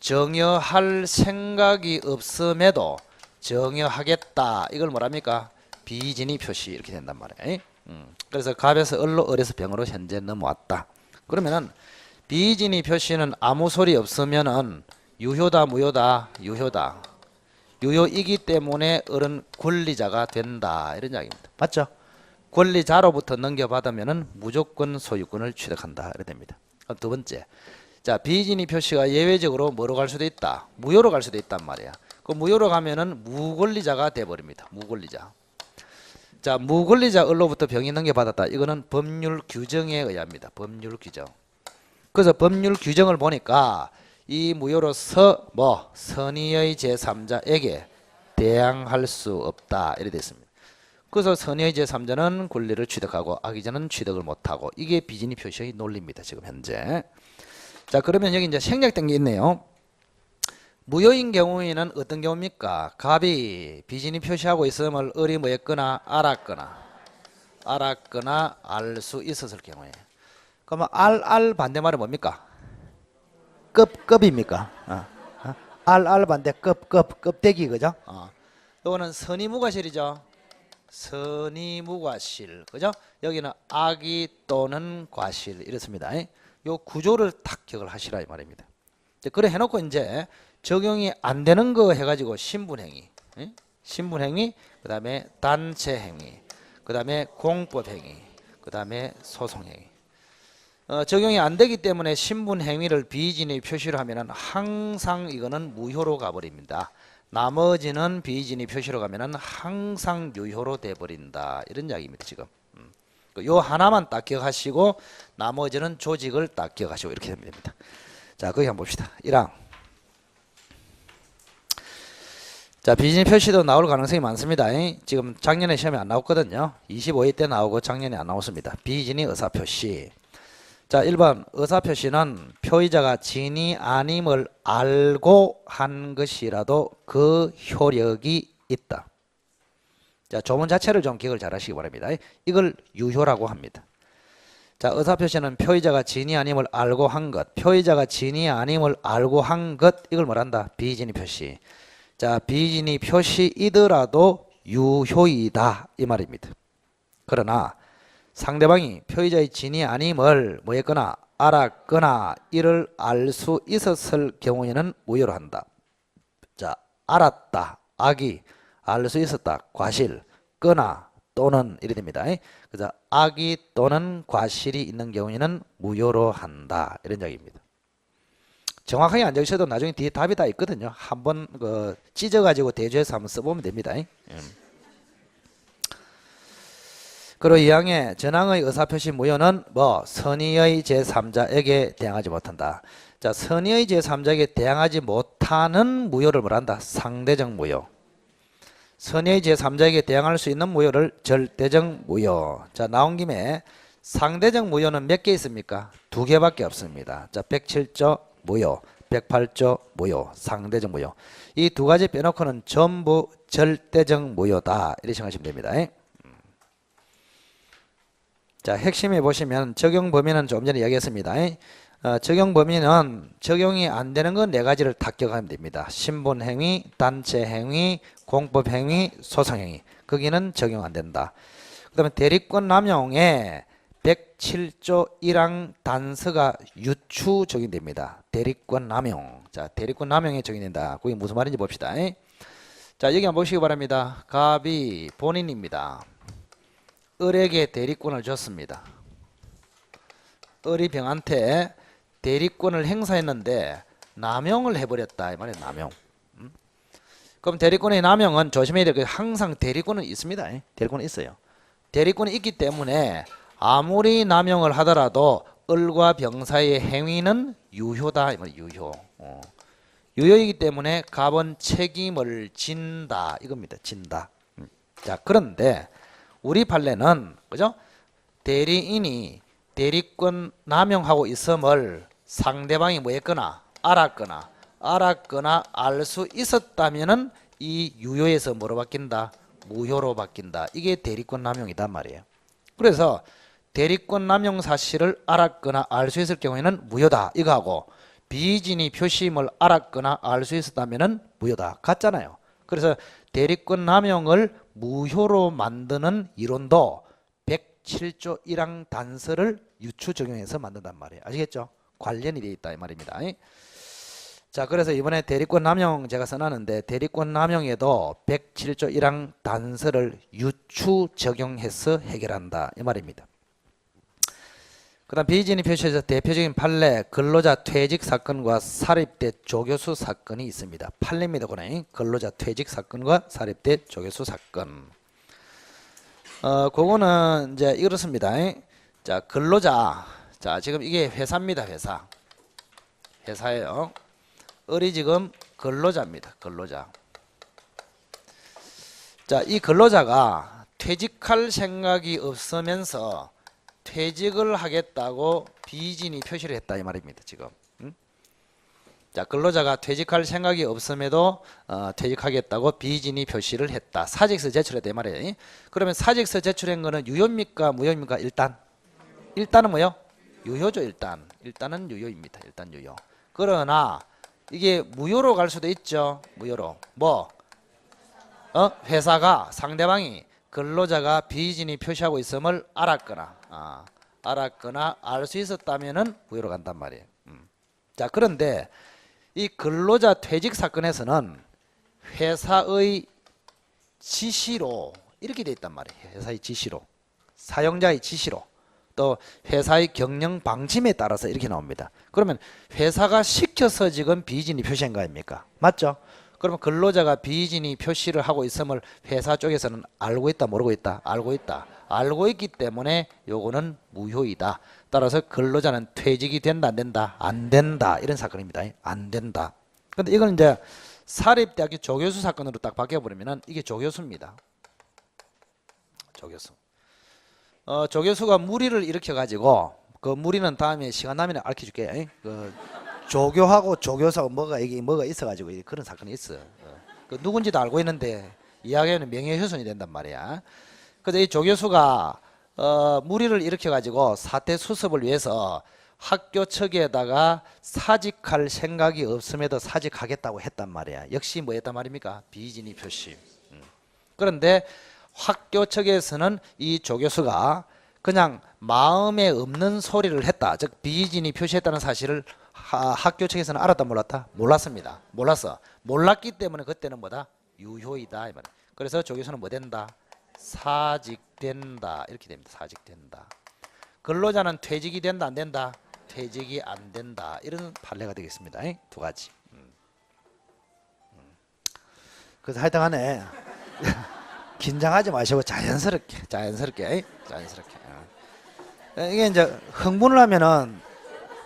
정여할 생각이 없음에도 정여하겠다. 이걸 뭐랍니까? 비진의 표시 이렇게 된단 말이에요. 그래서 갑에서 을로 을에서 병으로 현재 넘어왔다. 그러면은 비진의 표시는 아무 소리 없으면은 유효다 무효다? 유효다. 유효이기 때문에 을은 권리자가 된다. 이런 이야기입니다. 맞죠? 권리자로부터 넘겨받으면은 무조건 소유권을 취득한다. 이렇게 됩니다. 그럼 두 번째. 자, 비진의 표시가 예외적으로 뭐로 갈 수도 있다? 무효로 갈 수도 있단 말이야. 그 무효로 가면은 무권리자가 돼버립니다. 무권리자. 자, 무권리자 을로부터 병이 넘겨받았다. 이거는 법률 규정에 의합니다. 법률 규정. 그래서 법률 규정을 보니까 이 무효로서 선의의 제3자에게 대항할 수 없다. 이렇게 됐습니다. 그래서 선의의 제3자는 권리를 취득하고 악의자는 취득을 못하고 이게 비진의 표시의 논리입니다. 지금 현재. 자, 그러면 여기 이제 생략된 게 있네요. 무효인 경우에는 어떤 경우입니까? 갑이 비진의 표시하고 있음을 을이 뭐였거나 알았거나 알 수 있었을 경우에. 그러면 알 반대말은 뭡니까? 급입니까? 알 반대 급대기 그죠? 이거는 선의무과실이죠. 선의무과실 그죠? 여기는 악의 또는 과실 이렇습니다. 요 구조를 딱 기억을 하시라 이 말입니다. 그래 해놓고 이제 적용이 안 되는 거 해가지고 신분행위, 신분행위, 그 다음에 단체행위, 그 다음에 공법행위, 그 다음에 소송행위. 적용이 안 되기 때문에 신분행위를 비진의 표시로 하면은 항상 이거는 무효로 가버립니다. 나머지는 비진의 표시로 가면은 항상 유효로 돼버린다. 이런 이야기입니다. 지금. 요 하나만 딱 기억하시고 나머지는 조직을 딱 기억하시고 이렇게 되면 됩니다. 자, 거기 한번 봅시다. 1항. 자, 비진의 표시도 나올 가능성이 많습니다. 지금 작년에 시험에 안 나왔거든요. 25회 때 나오고 작년에 안 나왔습니다. 비진의 의사표시. 자, 1번 의사표시는 표의자가 진이 아님을 알고 한 것이라도 그 효력이 있다. 자, 조문 자체를 좀 기억을 잘 하시기 바랍니다. 이걸 유효라고 합니다. 자, 의사표시는 표의자가 진이 아님을 알고 한 것, 표의자가 진이 아님을 알고 한 것, 이걸 뭐란다? 비진의 표시. 자, 비진의 표시이더라도 유효이다 이 말입니다. 그러나 상대방이 표의자의 진이 아님을 뭐 했거나 알았거나 이를 알 수 있었을 경우에는 무효로 한다. 자, 알았다, 악이, 알 수 있었다, 과실, 거나 또는 이래 됩니다. 그래서 악이 또는 과실이 있는 경우에는 무효로 한다 이런 이야기입니다. 정확하게 안 적으셔도 나중에 뒤에 답이 다 있거든요. 한번 찢어가지고 대조해서 한번 써보면 됩니다. 그리고 2항의 전항의 의사표시 무효는 뭐 선의의 제3자에게 대항하지 못한다. 자, 선의의 제3자에게 대항하지 못하는 무효를 뭐란다? 상대적 무효. 선의의 제3자에게 대항할 수 있는 무효를 절대적 무효. 자, 나온 김에 상대적 무효는 몇 개 있습니까? 2개밖에 없습니다. 자, 107조 무효, 108조 무효, 상대적 무효. 이 두 가지 빼놓고는 전부 절대적 무효다. 이렇게 생각하시면 됩니다. 자, 핵심에 보시면 적용 범위는 조금 전에 이야기했습니다. 적용 범위는 적용이 안 되는 건 4가지를 다 기억하면 됩니다. 신분행위, 단체행위, 공법행위, 소송행위. 거기는 적용 안 된다. 그 다음에 대리권 남용에 107조 1항 단서가 유추 적용됩니다. 대리권 남용. 자, 대리권 남용에 적용된다. 그게 무슨 말인지 봅시다. 자, 여기 한번 보시기 바랍니다. 갑이 본인입니다. 을에게 대리권을 줬습니다. 을이 병한테 대리권을 행사했는데 남용을 해버렸다 이 말이에요. 남용. 그럼 대리권의 남용은 조심해야 될 게 항상 대리권은 있습니다. 대리권은 있어요. 대리권이 있기 때문에 아무리 남용을 하더라도 을과 병 사이의 행위는 유효다 이 말이에요. 유효. 유효이기 때문에 갑은 책임을 진다 이겁니다. 진다. 자, 그런데 우리 판례는 그죠? 대리인이 대리권 남용하고 있음을 상대방이 뭐 했거나 알았거나 알 수 있었다면은 이 유효에서 뭐로 바뀐다? 무효로 바뀐다. 이게 대리권 남용이단 말이에요. 그래서 대리권 남용 사실을 알았거나 알 수 있을 경우에는 무효다. 이거하고 비진이 표시임을 알았거나 알 수 있었다면은 무효다. 같잖아요. 그래서 대리권 남용을 무효로 만드는 이론도 107조 1항 단서를 유추 적용해서 만든단 말이에요. 아시겠죠? 관련이 되어 있다 이 말입니다. 자, 그래서 이번에 대리권 남용 제가 써놨는데 대리권 남용에도 107조 1항 단서를 유추 적용해서 해결한다 이 말입니다. 그 다음 비진이 표시해서 대표적인 판례 근로자 퇴직 사건과 사립대 조교수 사건이 있습니다. 판례입니다. 그네 근로자 퇴직 사건과 사립대 조교수 사건. 그거는 이제 이렇습니다. 자, 근로자. 자, 지금 이게 회사입니다. 회사예요. 을이 지금 근로자입니다. 근로자. 자, 이 근로자가 퇴직할 생각이 없으면서 퇴직을 하겠다고 비진이 표시를 했다 이 말입니다. 지금. 자, 근로자가 퇴직할 생각이 없음에도 퇴직하겠다고 비진이 표시를 했다. 사직서 제출했다 이 말이에요. 그러면 사직서 제출한 거는 유효입니까 무효입니까? 일단은 뭐요? 유효죠. 일단은 유효입니다. 일단 유효. 그러나 이게 무효로 갈 수도 있죠. 무효로. 뭐? 회사가 상대방이 근로자가 비진이 표시하고 있음을 알았거나 알 수 있었다면은 무효로 간단 말이에요. 자, 그런데 이 근로자 퇴직 사건에서는 회사의 지시로 이렇게 돼 있단 말이에요. 회사의 지시로, 사용자의 지시로 또 회사의 경영 방침에 따라서 이렇게 나옵니다. 그러면 회사가 시켜서 지금 비이진이 표시한 거 아닙니까? 맞죠? 그러면 근로자가 비이진이 표시를 하고 있음을 회사 쪽에서는 알고 있다, 모르고 있다? 알고 있다. 알고 있기 때문에 요거는 무효이다. 따라서 근로자는 퇴직이 된다, 안 된다? 안 된다. 이런 사건입니다. 안 된다. 근데 이건 이제 사립대학교 조교수 사건으로 딱 바뀌어버리면 이게 조교수입니다. 조교수. 조교수가 무리를 일으켜가지고 그 무리는 다음에 시간 나면 알려줄게. 그 조교하고 조교사가 뭐가 있어가지고 그런 사건이 있어. 그 누군지도 알고 있는데 이야기하면 명예훼손이 된단 말이야. 그래서 이 조교수가 무리를 일으켜가지고 사태 수습을 위해서 학교 측에다가 사직할 생각이 없음에도 사직하겠다고 했단 말이야. 역시 뭐 했단 말입니까? 비이진이 표시. 그런데 학교 측에서는 이 조교수가 그냥 마음에 없는 소리를 했다. 즉 비이진이 표시했다는 사실을 학교 측에서는 알았다, 몰랐다? 몰랐습니다. 몰랐어. 몰랐기 때문에 그때는 뭐다? 유효이다. 이 말. 그래서 조교수는 뭐 된다? 사직된다. 이렇게 됩니다. 사직된다. 근로자는 퇴직이 된다, 안 된다? 퇴직이 안 된다. 이런 판례가 되겠습니다. 두 가지. 그래서 하여튼 간에 긴장하지 마시고 자연스럽게. 이게 이제 흥분을 하면은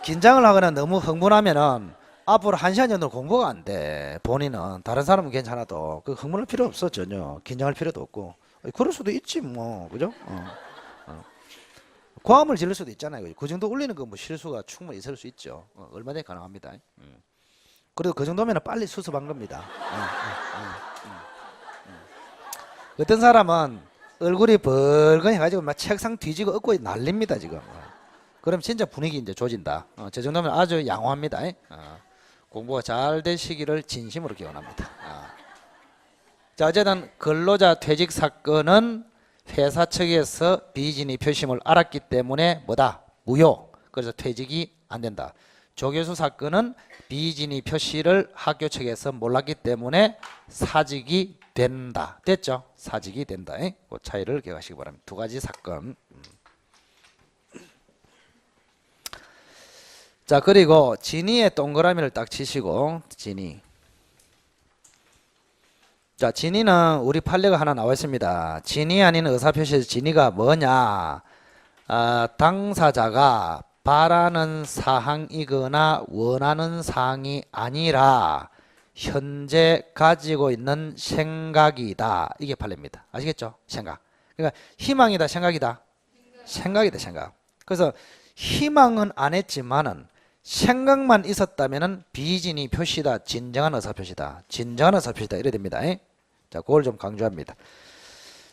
긴장을 하거나 너무 흥분하면은 앞으로 1시간 정도 공부가 안 돼. 본인은 다른 사람은 괜찮아도 그 흥분할 필요 없어. 전혀 긴장할 필요도 없고. 그럴 수도 있지 뭐, 그죠? 고함을 지를 수도 있잖아요. 그 정도 울리는 거 뭐 실수가 충분히 있을 수 있죠. 얼마든지 가능합니다. 그래도 그 정도면 빨리 수습한 겁니다. 어떤 사람은 얼굴이 벌건해 가지고 막 책상 뒤지고 엎고 난립니다 지금. 그럼 진짜 분위기 이제 조진다. 저 정도면 아주 양호합니다. 공부가 잘 되시기를 진심으로 기원합니다. 자, 어쨌든 근로자 퇴직 사건은 회사 측에서 비이진이 표심을 알았기 때문에 뭐다? 무효. 그래서 퇴직이 안 된다. 조교수 사건은 비이진이 표시를 학교 측에서 몰랐기 때문에 사직이 된다. 됐죠? 사직이 된다. 그 차이를 기억하시기 바랍니다. 두 가지 사건. 자, 그리고 진위의 동그라미를 딱 치시고, 진위. 자, 진위는 우리 판례가 하나 나와 있습니다. 진위 아닌 의사표시에서 진위가 뭐냐? 당사자가 바라는 사항이거나 원하는 사항이 아니라 현재 가지고 있는 생각이다. 이게 판례입니다. 아시겠죠? 생각. 그러니까 희망이다, 생각이다. 생각이다, 생각. 그래서 희망은 안 했지만은 생각만 있었다면은 비이진이 표시다. 진정한 의사표시다. 진정한 의사표시다. 이래 됩니다. 자, 그걸 좀 강조합니다.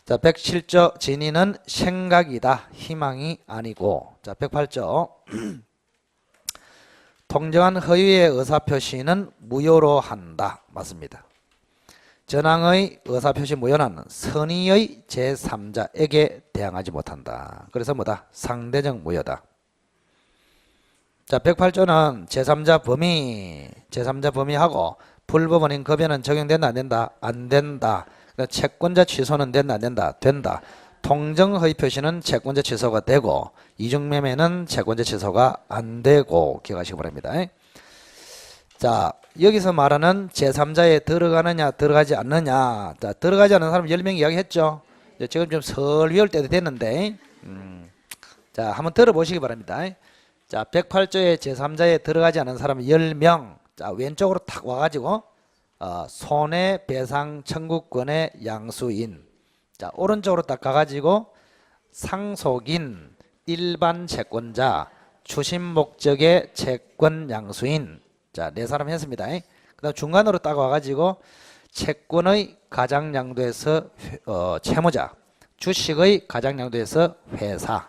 자, 107조 진위는 생각이다. 희망이 아니고. 자, 108조 통정한 허위의 의사표시는 무효로 한다. 맞습니다. 전항의 의사표시 무효는 선의의 제3자에게 대항하지 못한다. 그래서 뭐다? 상대적 무효다. 자, 108조는 제3자 범위하고 불법원인 급여는 적용된다, 안 된다? 안 된다. 채권자 취소는 된다, 안 된다? 된다. 통정 허위 표시는 채권자 취소가 되고 이중매매는 채권자 취소가 안 되고 기억하시기 바랍니다. 자, 여기서 말하는 제3자에 들어가느냐 들어가지 않느냐. 자, 들어가지 않는 사람 10명 이야기했죠. 지금 좀 설위할 때도 됐는데 자, 한번 들어보시기 바랍니다. 자, 108조의 제3자에 들어가지 않은 사람 10명. 자, 왼쪽으로 탁 와가지고 손해배상 청구권의 양수인. 자, 오른쪽으로 딱 가가지고 상속인, 일반 채권자, 추심 목적의 채권 양수인. 자, 네 사람 했습니다. 그 다음 중간으로 딱 와가지고 채권의 가장양도에서 채무자, 주식의 가장양도에서 회사,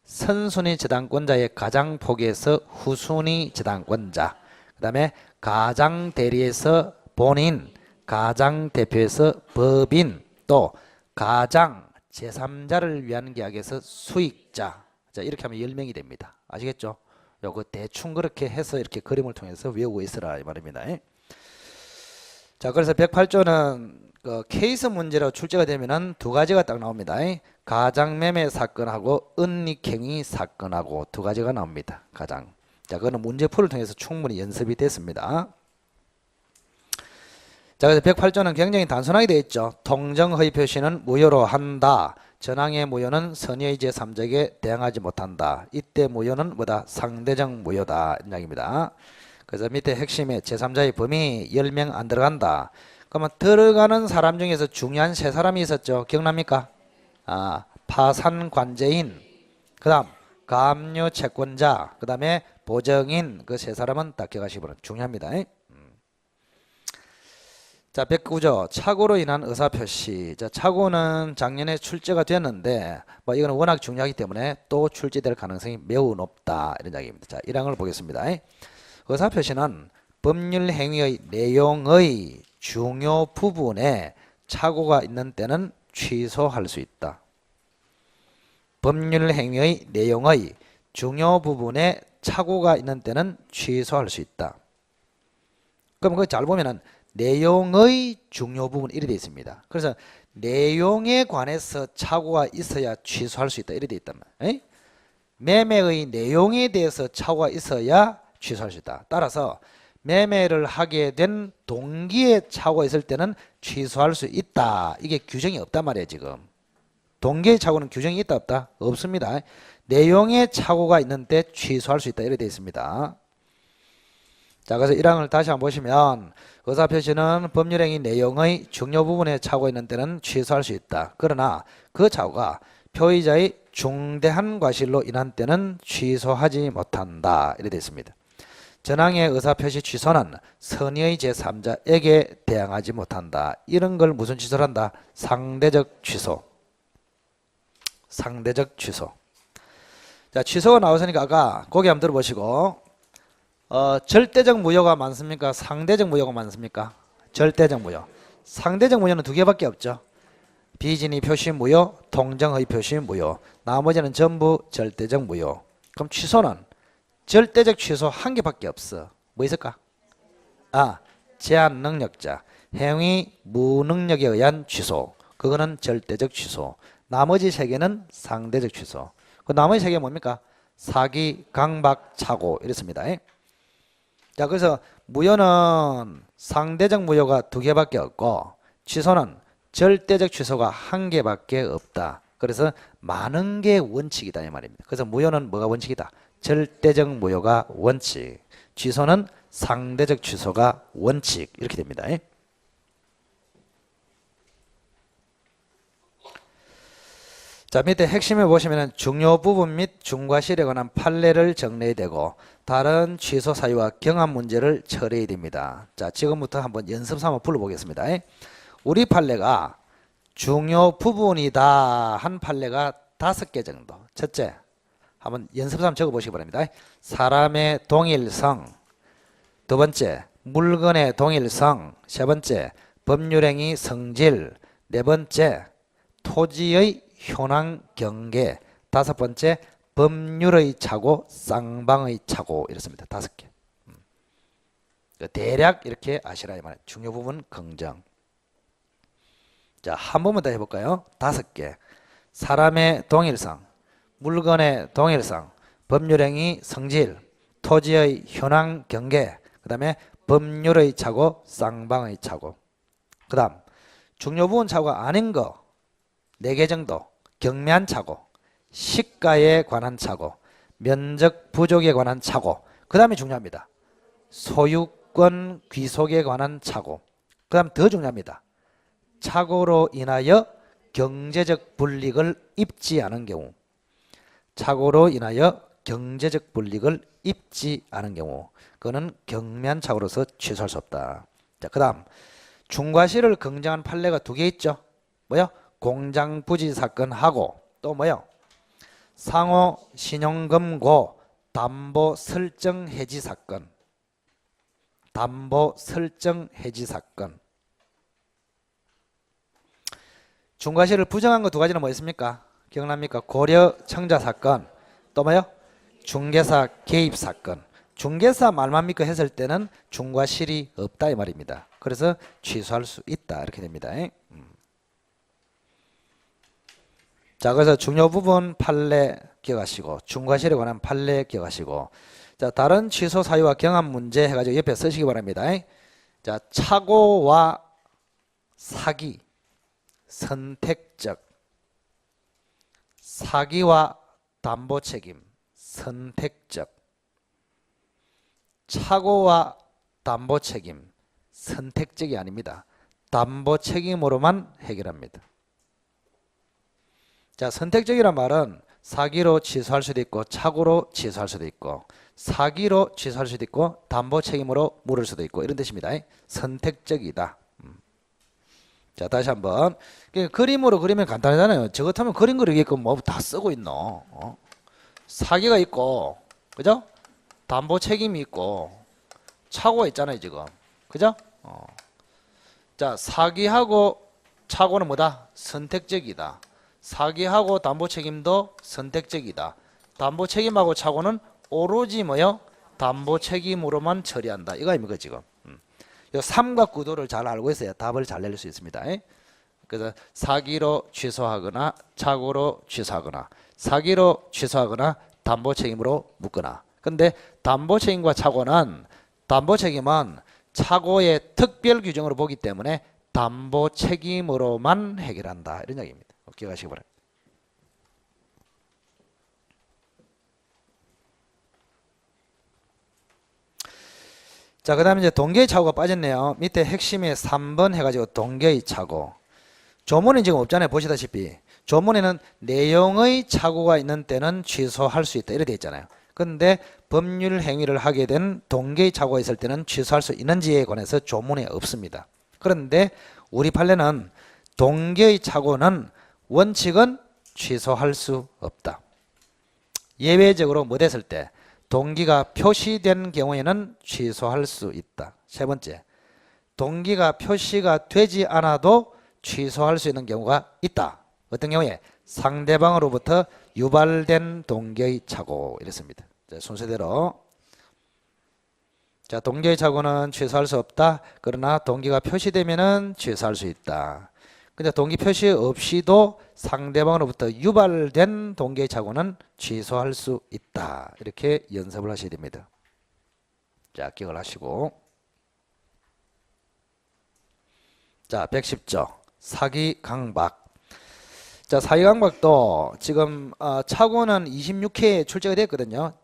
선순위 저당권자의 가장포기에서 후순위 저당권자, 그 다음에 가장대리에서 본인, 가장대표에서 법인, 또 가장 제3자를 위한 계약에서 수익자. 자, 이렇게 하면 10명이 됩니다. 아시겠죠? 요거 대충 그렇게 해서 이렇게 그림을 통해서 외우고 있으라 이 말입니다. 자, 그래서 108조는 그 케이스 문제로 출제가 되면은 두 가지가 딱 나옵니다. 가장매매 사건하고 은닉행위 사건하고 두 가지가 나옵니다. 가장. 자, 그거는 문제풀을 통해서 충분히 연습이 됐습니다. 자, 그래서 108조는 굉장히 단순하게 되어 있죠. 통정허위 표시는 무효로 한다. 전항의 무효는 선의의 제3자에게 대항하지 못한다. 이때 무효는 뭐다? 상대적 무효다. 이런 이야기입니다. 그래서 밑에 핵심에 제3자의 범위 10명 안 들어간다. 그러면 들어가는 사람 중에서 중요한 세 사람이 있었죠. 기억납니까? 파산관제인, 그 다음 가압류 채권자, 그 다음에 보정인, 그 세 사람은 딱 기억하시기 바랍니다. 중요합니다. 자, 109조 착오로 인한 의사표시. 자, 착오는 작년에 출제가 됐는데 뭐 이거는 워낙 중요하기 때문에 또 출제될 가능성이 매우 높다. 이런 이야기입니다. 자, 1항을 보겠습니다. 의사표시는 법률 행위의 내용의 중요 부분에 착오가 있는 때는 취소할 수 있다. 법률 행위의 내용의 중요 부분에 착오가 있는 때는 취소할 수 있다. 그럼 그거 잘 보면은 내용의 중요 부분 이렇게 되어 있습니다. 그래서 내용에 관해서 착오가 있어야 취소할 수 있다. 이렇게 되어 있단 말이에요. 매매의 내용에 대해서 착오가 있어야 취소할 수 있다. 따라서 매매를 하게 된 동기에 착오가 있을 때는 취소할 수 있다. 이게 규정이 없단 말이에요. 지금 동기의 착오는 규정이 있다 없다? 없습니다. 내용에 착오가 있는데 취소할 수 있다. 이렇게 되어 있습니다. 자, 그래서 1항을 다시 한번 보시면 의사표시는 법률행위 내용의 중요 부분에 착오가 있는 때는 취소할 수 있다. 그러나 그 착오가 표의자의 중대한 과실로 인한 때는 취소하지 못한다. 이렇게 되어 있습니다. 전항의 의사표시 취소는 선의의 제3자에게 대항하지 못한다. 이런 걸 무슨 취소를 한다? 상대적 취소. 상대적 취소. 자, 취소가 나왔으니까 아까 거기 한번 들어보시고 절대적 무효가 많습니까? 상대적 무효가 많습니까? 절대적 무효. 상대적 무효는 두 개밖에 없죠. 비진의 표시 무효, 통정의 표시 무효. 나머지는 전부 절대적 무효. 그럼 취소는 절대적 취소 한 개밖에 없어. 뭐 있을까? 제한 능력자. 행위 무능력에 의한 취소. 그거는 절대적 취소. 나머지 세 개는 상대적 취소. 그 나머지 세 개 뭡니까? 사기, 강박, 착오 이렇습니다. 자, 그래서 무효는 상대적 무효가 두 개밖에 없고 취소는 절대적 취소가 한 개밖에 없다. 그래서 많은 게 원칙이다 이 말입니다. 그래서 무효는 뭐가 원칙이다? 절대적 무효가 원칙. 취소는 상대적 취소가 원칙. 이렇게 됩니다. 자, 밑에 핵심에 보시면 중요 부분 및 중과실에 관한 판례를 정리해야 되고 다른 취소 사유와 경합 문제를 처리해야 됩니다. 자, 지금부터 한번 연습 삼아 불러보겠습니다. 우리 판례가 중요 부분이다 한 판례가 5개 정도. 첫째, 한번 연습 삼아 적어보시기 바랍니다. 사람의 동일성. 두 번째, 물건의 동일성. 세 번째, 법률행위 성질. 네 번째, 토지의 현황 경계. 다섯 번째, 법률의 착오, 쌍방의 착오. 이렇습니다. 5개. 대략 이렇게 아시라 이 말이에요. 중요 부분 긍정. 자, 한 번만 더 해볼까요? 5개. 사람의 동일성, 물건의 동일성, 법률행위 성질, 토지의 현황 경계, 그 다음에 법률의 착오, 쌍방의 착오. 그 다음 중요 부분 착오가 아닌 거 4개 정도. 경미한 착오, 시가에 관한 착오, 면적 부족에 관한 착오. 그 다음에 중요합니다. 소유권 귀속에 관한 착오. 그 다음 더 중요합니다. 착오로 인하여 경제적 불이익을 입지 않은 경우. 착오로 인하여 경제적 불이익을 입지 않은 경우. 그거는 경미한 착오로서 취소할 수 없다. 자, 그 다음 중과실을 긍정한 판례가 2개 있죠. 뭐요? 공장 부지 사건하고 또 뭐요? 상호 신용금고 담보 설정 해지 사건. 담보 설정 해지 사건. 중과실을 부정한 거 2가지는 뭐 있습니까? 기억납니까? 고려 청자 사건. 또 뭐요? 중개사 개입 사건. 중개사 말만 믿고 했을 때는 중과실이 없다 이 말입니다. 그래서 취소할 수 있다 이렇게 됩니다. 자, 그래서 중요 부분 판례 기억하시고 중과실에 관한 판례 기억하시고 자, 다른 취소 사유와 경합 문제 해가지고 옆에 쓰시기 바랍니다. 자, 착오와 사기, 선택적, 사기와 담보 책임, 선택적, 착오와 담보 책임, 선택적이 아닙니다. 담보 책임으로만 해결합니다. 자, 선택적이란 말은 사기로 취소할 수도 있고 착오로 취소할 수도 있고 사기로 취소할 수도 있고 담보 책임으로 물을 수도 있고 이런 뜻입니다. 선택적이다. 자, 다시 한번 그림으로 그리면 간단하잖아요. 저 같으면 그림 그리게끔 뭐 다 쓰고 있노. 사기가 있고 그죠? 담보 책임이 있고 착오가 있잖아요 지금. 그죠? 자, 사기하고 착오는 뭐다? 선택적이다. 사기하고 담보 책임도 선택적이다. 담보 책임하고 착오는 오로지 뭐요? 담보 책임으로만 처리한다. 이거 아닙니까 지금? 이 삼각구도를 잘 알고 있어야 답을 잘 낼 수 있습니다. 그래서 사기로 취소하거나 착오로 취소하거나 사기로 취소하거나 담보 책임으로 묶거나. 근데 담보 책임과 착오는 담보 책임은 착오의 특별 규정으로 보기 때문에 담보 책임으로만 해결한다. 이런 이야기입니다. 기억하시기 바랍니다. 자, 그 다음에 이제 동계의 착오가 빠졌네요. 밑에 핵심에 3번 해가지고 동계의 착오. 조문은 지금 없잖아요. 보시다시피. 조문에는 내용의 착오가 있는 때는 취소할 수 있다. 이렇게 되어 있잖아요. 그런데 법률 행위를 하게 된 동계의 착오가 있을 때는 취소할 수 있는지에 관해서 조문에 없습니다. 그런데 우리 판례는 동계의 착오는 원칙은 취소할 수 없다. 예외적으로 뭐 됐을 때 동기가 표시된 경우에는 취소할 수 있다. 세 번째, 동기가 표시가 되지 않아도 취소할 수 있는 경우가 있다. 어떤 경우에? 상대방으로부터 유발된 동기의 착오. 이랬습니다. 자, 순서대로. 자, 동기의 착오는 취소할 수 없다. 그러나 동기가 표시되면은 취소할 수 있다. 근데 동기 표시 없이도 상대방으로부터 유발된 동기의 착오는 취소할 수 있다. 이렇게 연습을 하셔야 됩니다. 자, 기억을 하시고. 자, 110조. 사기 강박. 자, 사기 강박도 지금 착오는 26회에 출제가 됐거든요.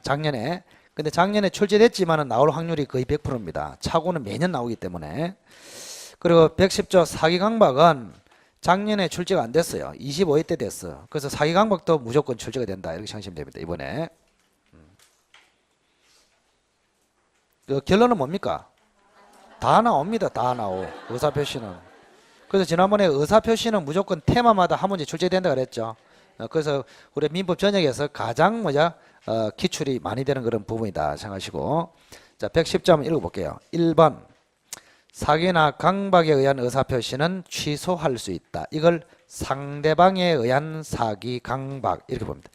작년에. 근데 작년에 출제됐지만은 나올 확률이 거의 100%입니다. 착오는 매년 나오기 때문에. 그리고 110조 사기 강박은 작년에 출제가 안 됐어요. 25회 때 됐어요. 그래서 사기 강박도 무조건 출제가 된다. 이렇게 생각하시면 됩니다. 이번에. 그 결론은 뭡니까? 다 나옵니다. 다 나오. 의사표시는. 그래서 지난번에 의사표시는 무조건 테마마다 한 문제 출제된다 그랬죠. 그래서 우리 민법 전역에서 가장 기출이 많이 되는 그런 부분이다 생각하시고. 자, 110조 한번 읽어볼게요. 1번. 사기나 강박에 의한 의사표시는 취소할 수 있다. 이걸 상대방에 의한 사기, 강박 이렇게 봅니다.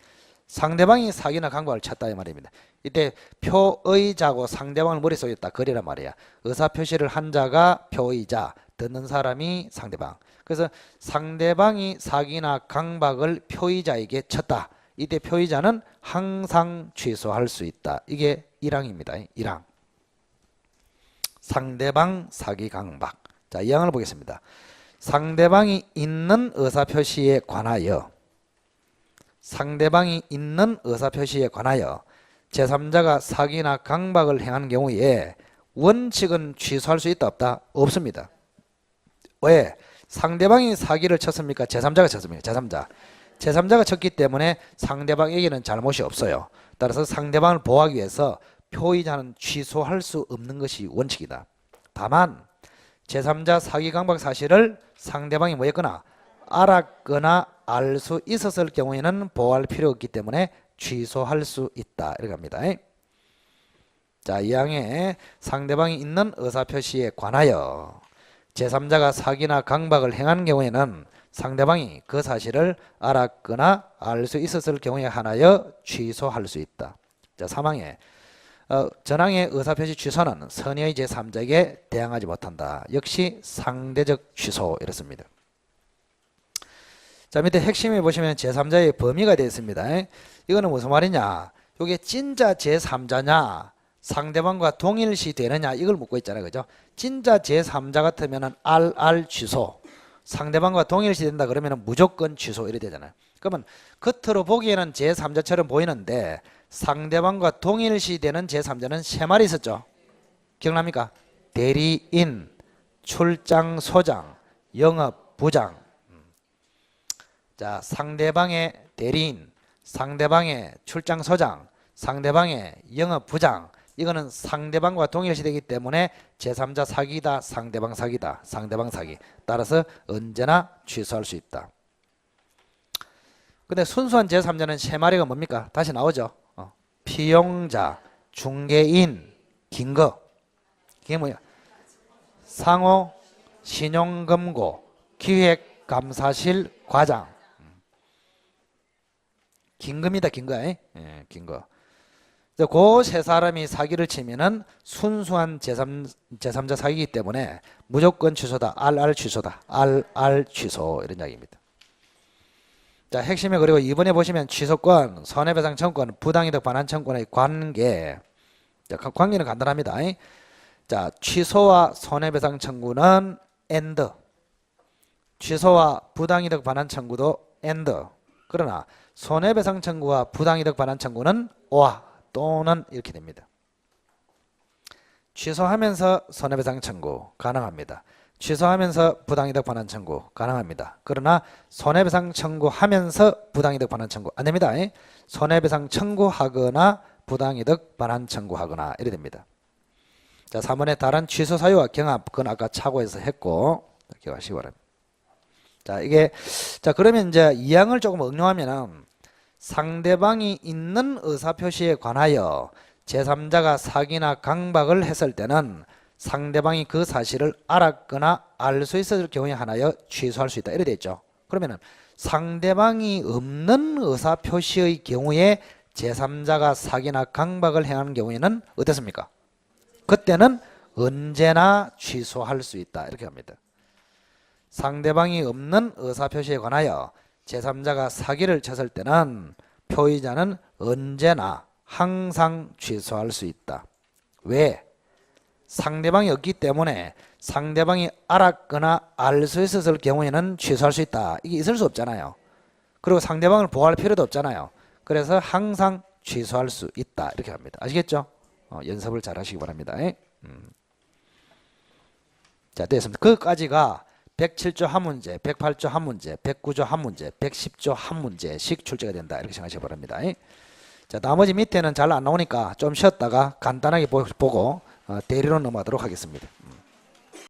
상대방이 사기나 강박을 쳤다 이 말입니다. 이때 표의자고 상대방을 머릿속에 있다 그리란 말이야. 의사표시를 한 자가 표의자, 듣는 사람이 상대방. 그래서 상대방이 사기나 강박을 표의자에게 쳤다. 이때 표의자는 항상 취소할 수 있다. 이게 1항입니다. 1항. 상대방 사기 강박. 자, 2항을 보겠습니다. 상대방이 있는 의사표시에 관하여 상대방이 있는 의사표시에 관하여 제3자가 사기나 강박을 행한 경우에 원칙은 취소할 수 있다 없다? 없습니다. 왜? 상대방이 사기를 쳤습니까? 제3자가 쳤습니까? 제3자. 제3자가 쳤기 때문에 상대방에게는 잘못이 없어요. 따라서 상대방을 보호하기 위해서 표의자는 취소할 수 없는 것이 원칙이다. 다만 제3자 사기 강박 사실을 상대방이 뭐였거나 알았거나 알 수 있었을 경우에는 보호할 필요 없기 때문에 취소할 수 있다. 이렇게 합니다. 자, 2항에 상대방이 있는 의사표시에 관하여 제3자가 사기나 강박을 행한 경우에는 상대방이 그 사실을 알았거나 알 수 있었을 경우에 한하여 취소할 수 있다. 자, 3항에 전항의 의사표시 취소는 선의의 제3자에게 대항하지 못한다. 역시 상대적 취소 이렇습니다. 자, 밑에 핵심에 보시면 제3자의 범위가 되어 있습니다. 이거는 무슨 말이냐? 이게 진짜 제3자냐, 상대방과 동일시 되느냐, 이걸 묻고 있잖아요. 그죠? 진짜 제3자 같으면은 RR 취소, 상대방과 동일시 된다 그러면은 무조건 취소 이래 되잖아요. 그러면 겉으로 보기에는 제3자처럼 보이는데 상대방과 동일시 되는 제3자는 세 마리 있었죠. 기억납니까? 대리인, 출장 소장, 영업 부장. 자, 상대방의 대리인, 상대방의 출장 소장, 상대방의 영업 부장, 이거는 상대방과 동일시되기 때문에 제3자 사기다, 상대방 사기다, 상대방 사기. 따라서 언제나 취소할 수 있다. 근데 순수한 제3자는 세 마리가 뭡니까? 다시 나오죠. 피용자, 중개인, 긴거. 이게 뭐야? 상호, 신용금고, 기획감사실, 과장. 긴급이다, 긴거. 예, 긴거. 그 세 사람이 사기를 치면은 순수한 제3자 사기이기 때문에 무조건 취소다. RR 취소다. RR 취소 이런 이야기입니다. 자, 핵심에 그리고 이번에 보시면 취소권, 손해배상 청구권, 부당이득 반환 청구권의 관계. 자, 관계는 간단합니다. 자, 취소와 손해배상 청구는 AND, 취소와 부당이득 반환 청구도 AND. 그러나 손해배상 청구와 부당이득 반환 청구는 OR 또는 이렇게 됩니다. 취소하면서 손해배상 청구 가능합니다. 취소하면서 부당이득 반환 청구 가능합니다. 그러나 손해배상 청구하면서 부당이득 반환 청구 안 됩니다. 손해배상 청구하거나 부당이득 반환 청구하거나 이래 됩니다. 자, 3번의 다른 취소 사유와 경합, 그건 아까 차고에서 했고 기억하시기 바랍니다. 자, 이게 자, 그러면 이제 이항을 조금 응용하면은 상대방이 있는 의사표시에 관하여 제3자가 사기나 강박을 했을 때는 상대방이 그 사실을 알았거나 알 수 있을 경우에 한하여 취소할 수 있다. 이래 돼 있죠. 그러면은 상대방이 없는 의사표시의 경우에 제3자가 사기나 강박을 행하는 경우에는 어떻습니까? 그때는 언제나 취소할 수 있다. 이렇게 합니다. 상대방이 없는 의사표시에 관하여 제3자가 사기를 쳤을 때는 표의자는 언제나 항상 취소할 수 있다. 왜? 상대방이 없기 때문에 상대방이 알았거나 알 수 있었을 경우에는 취소할 수 있다. 이게 있을 수 없잖아요. 그리고 상대방을 보호할 필요도 없잖아요. 그래서 항상 취소할 수 있다. 이렇게 합니다. 아시겠죠? 연습을 잘 하시기 바랍니다. 자, 됐습니다. 그까지가 107조 한 문제, 108조 한 문제, 109조 한 문제, 110조 한 문제씩 출제가 된다. 이렇게 생각하시기 바랍니다. 자, 나머지 밑에는 잘 안 나오니까 좀 쉬었다가 간단하게 보고 대리로 넘어가도록 하겠습니다.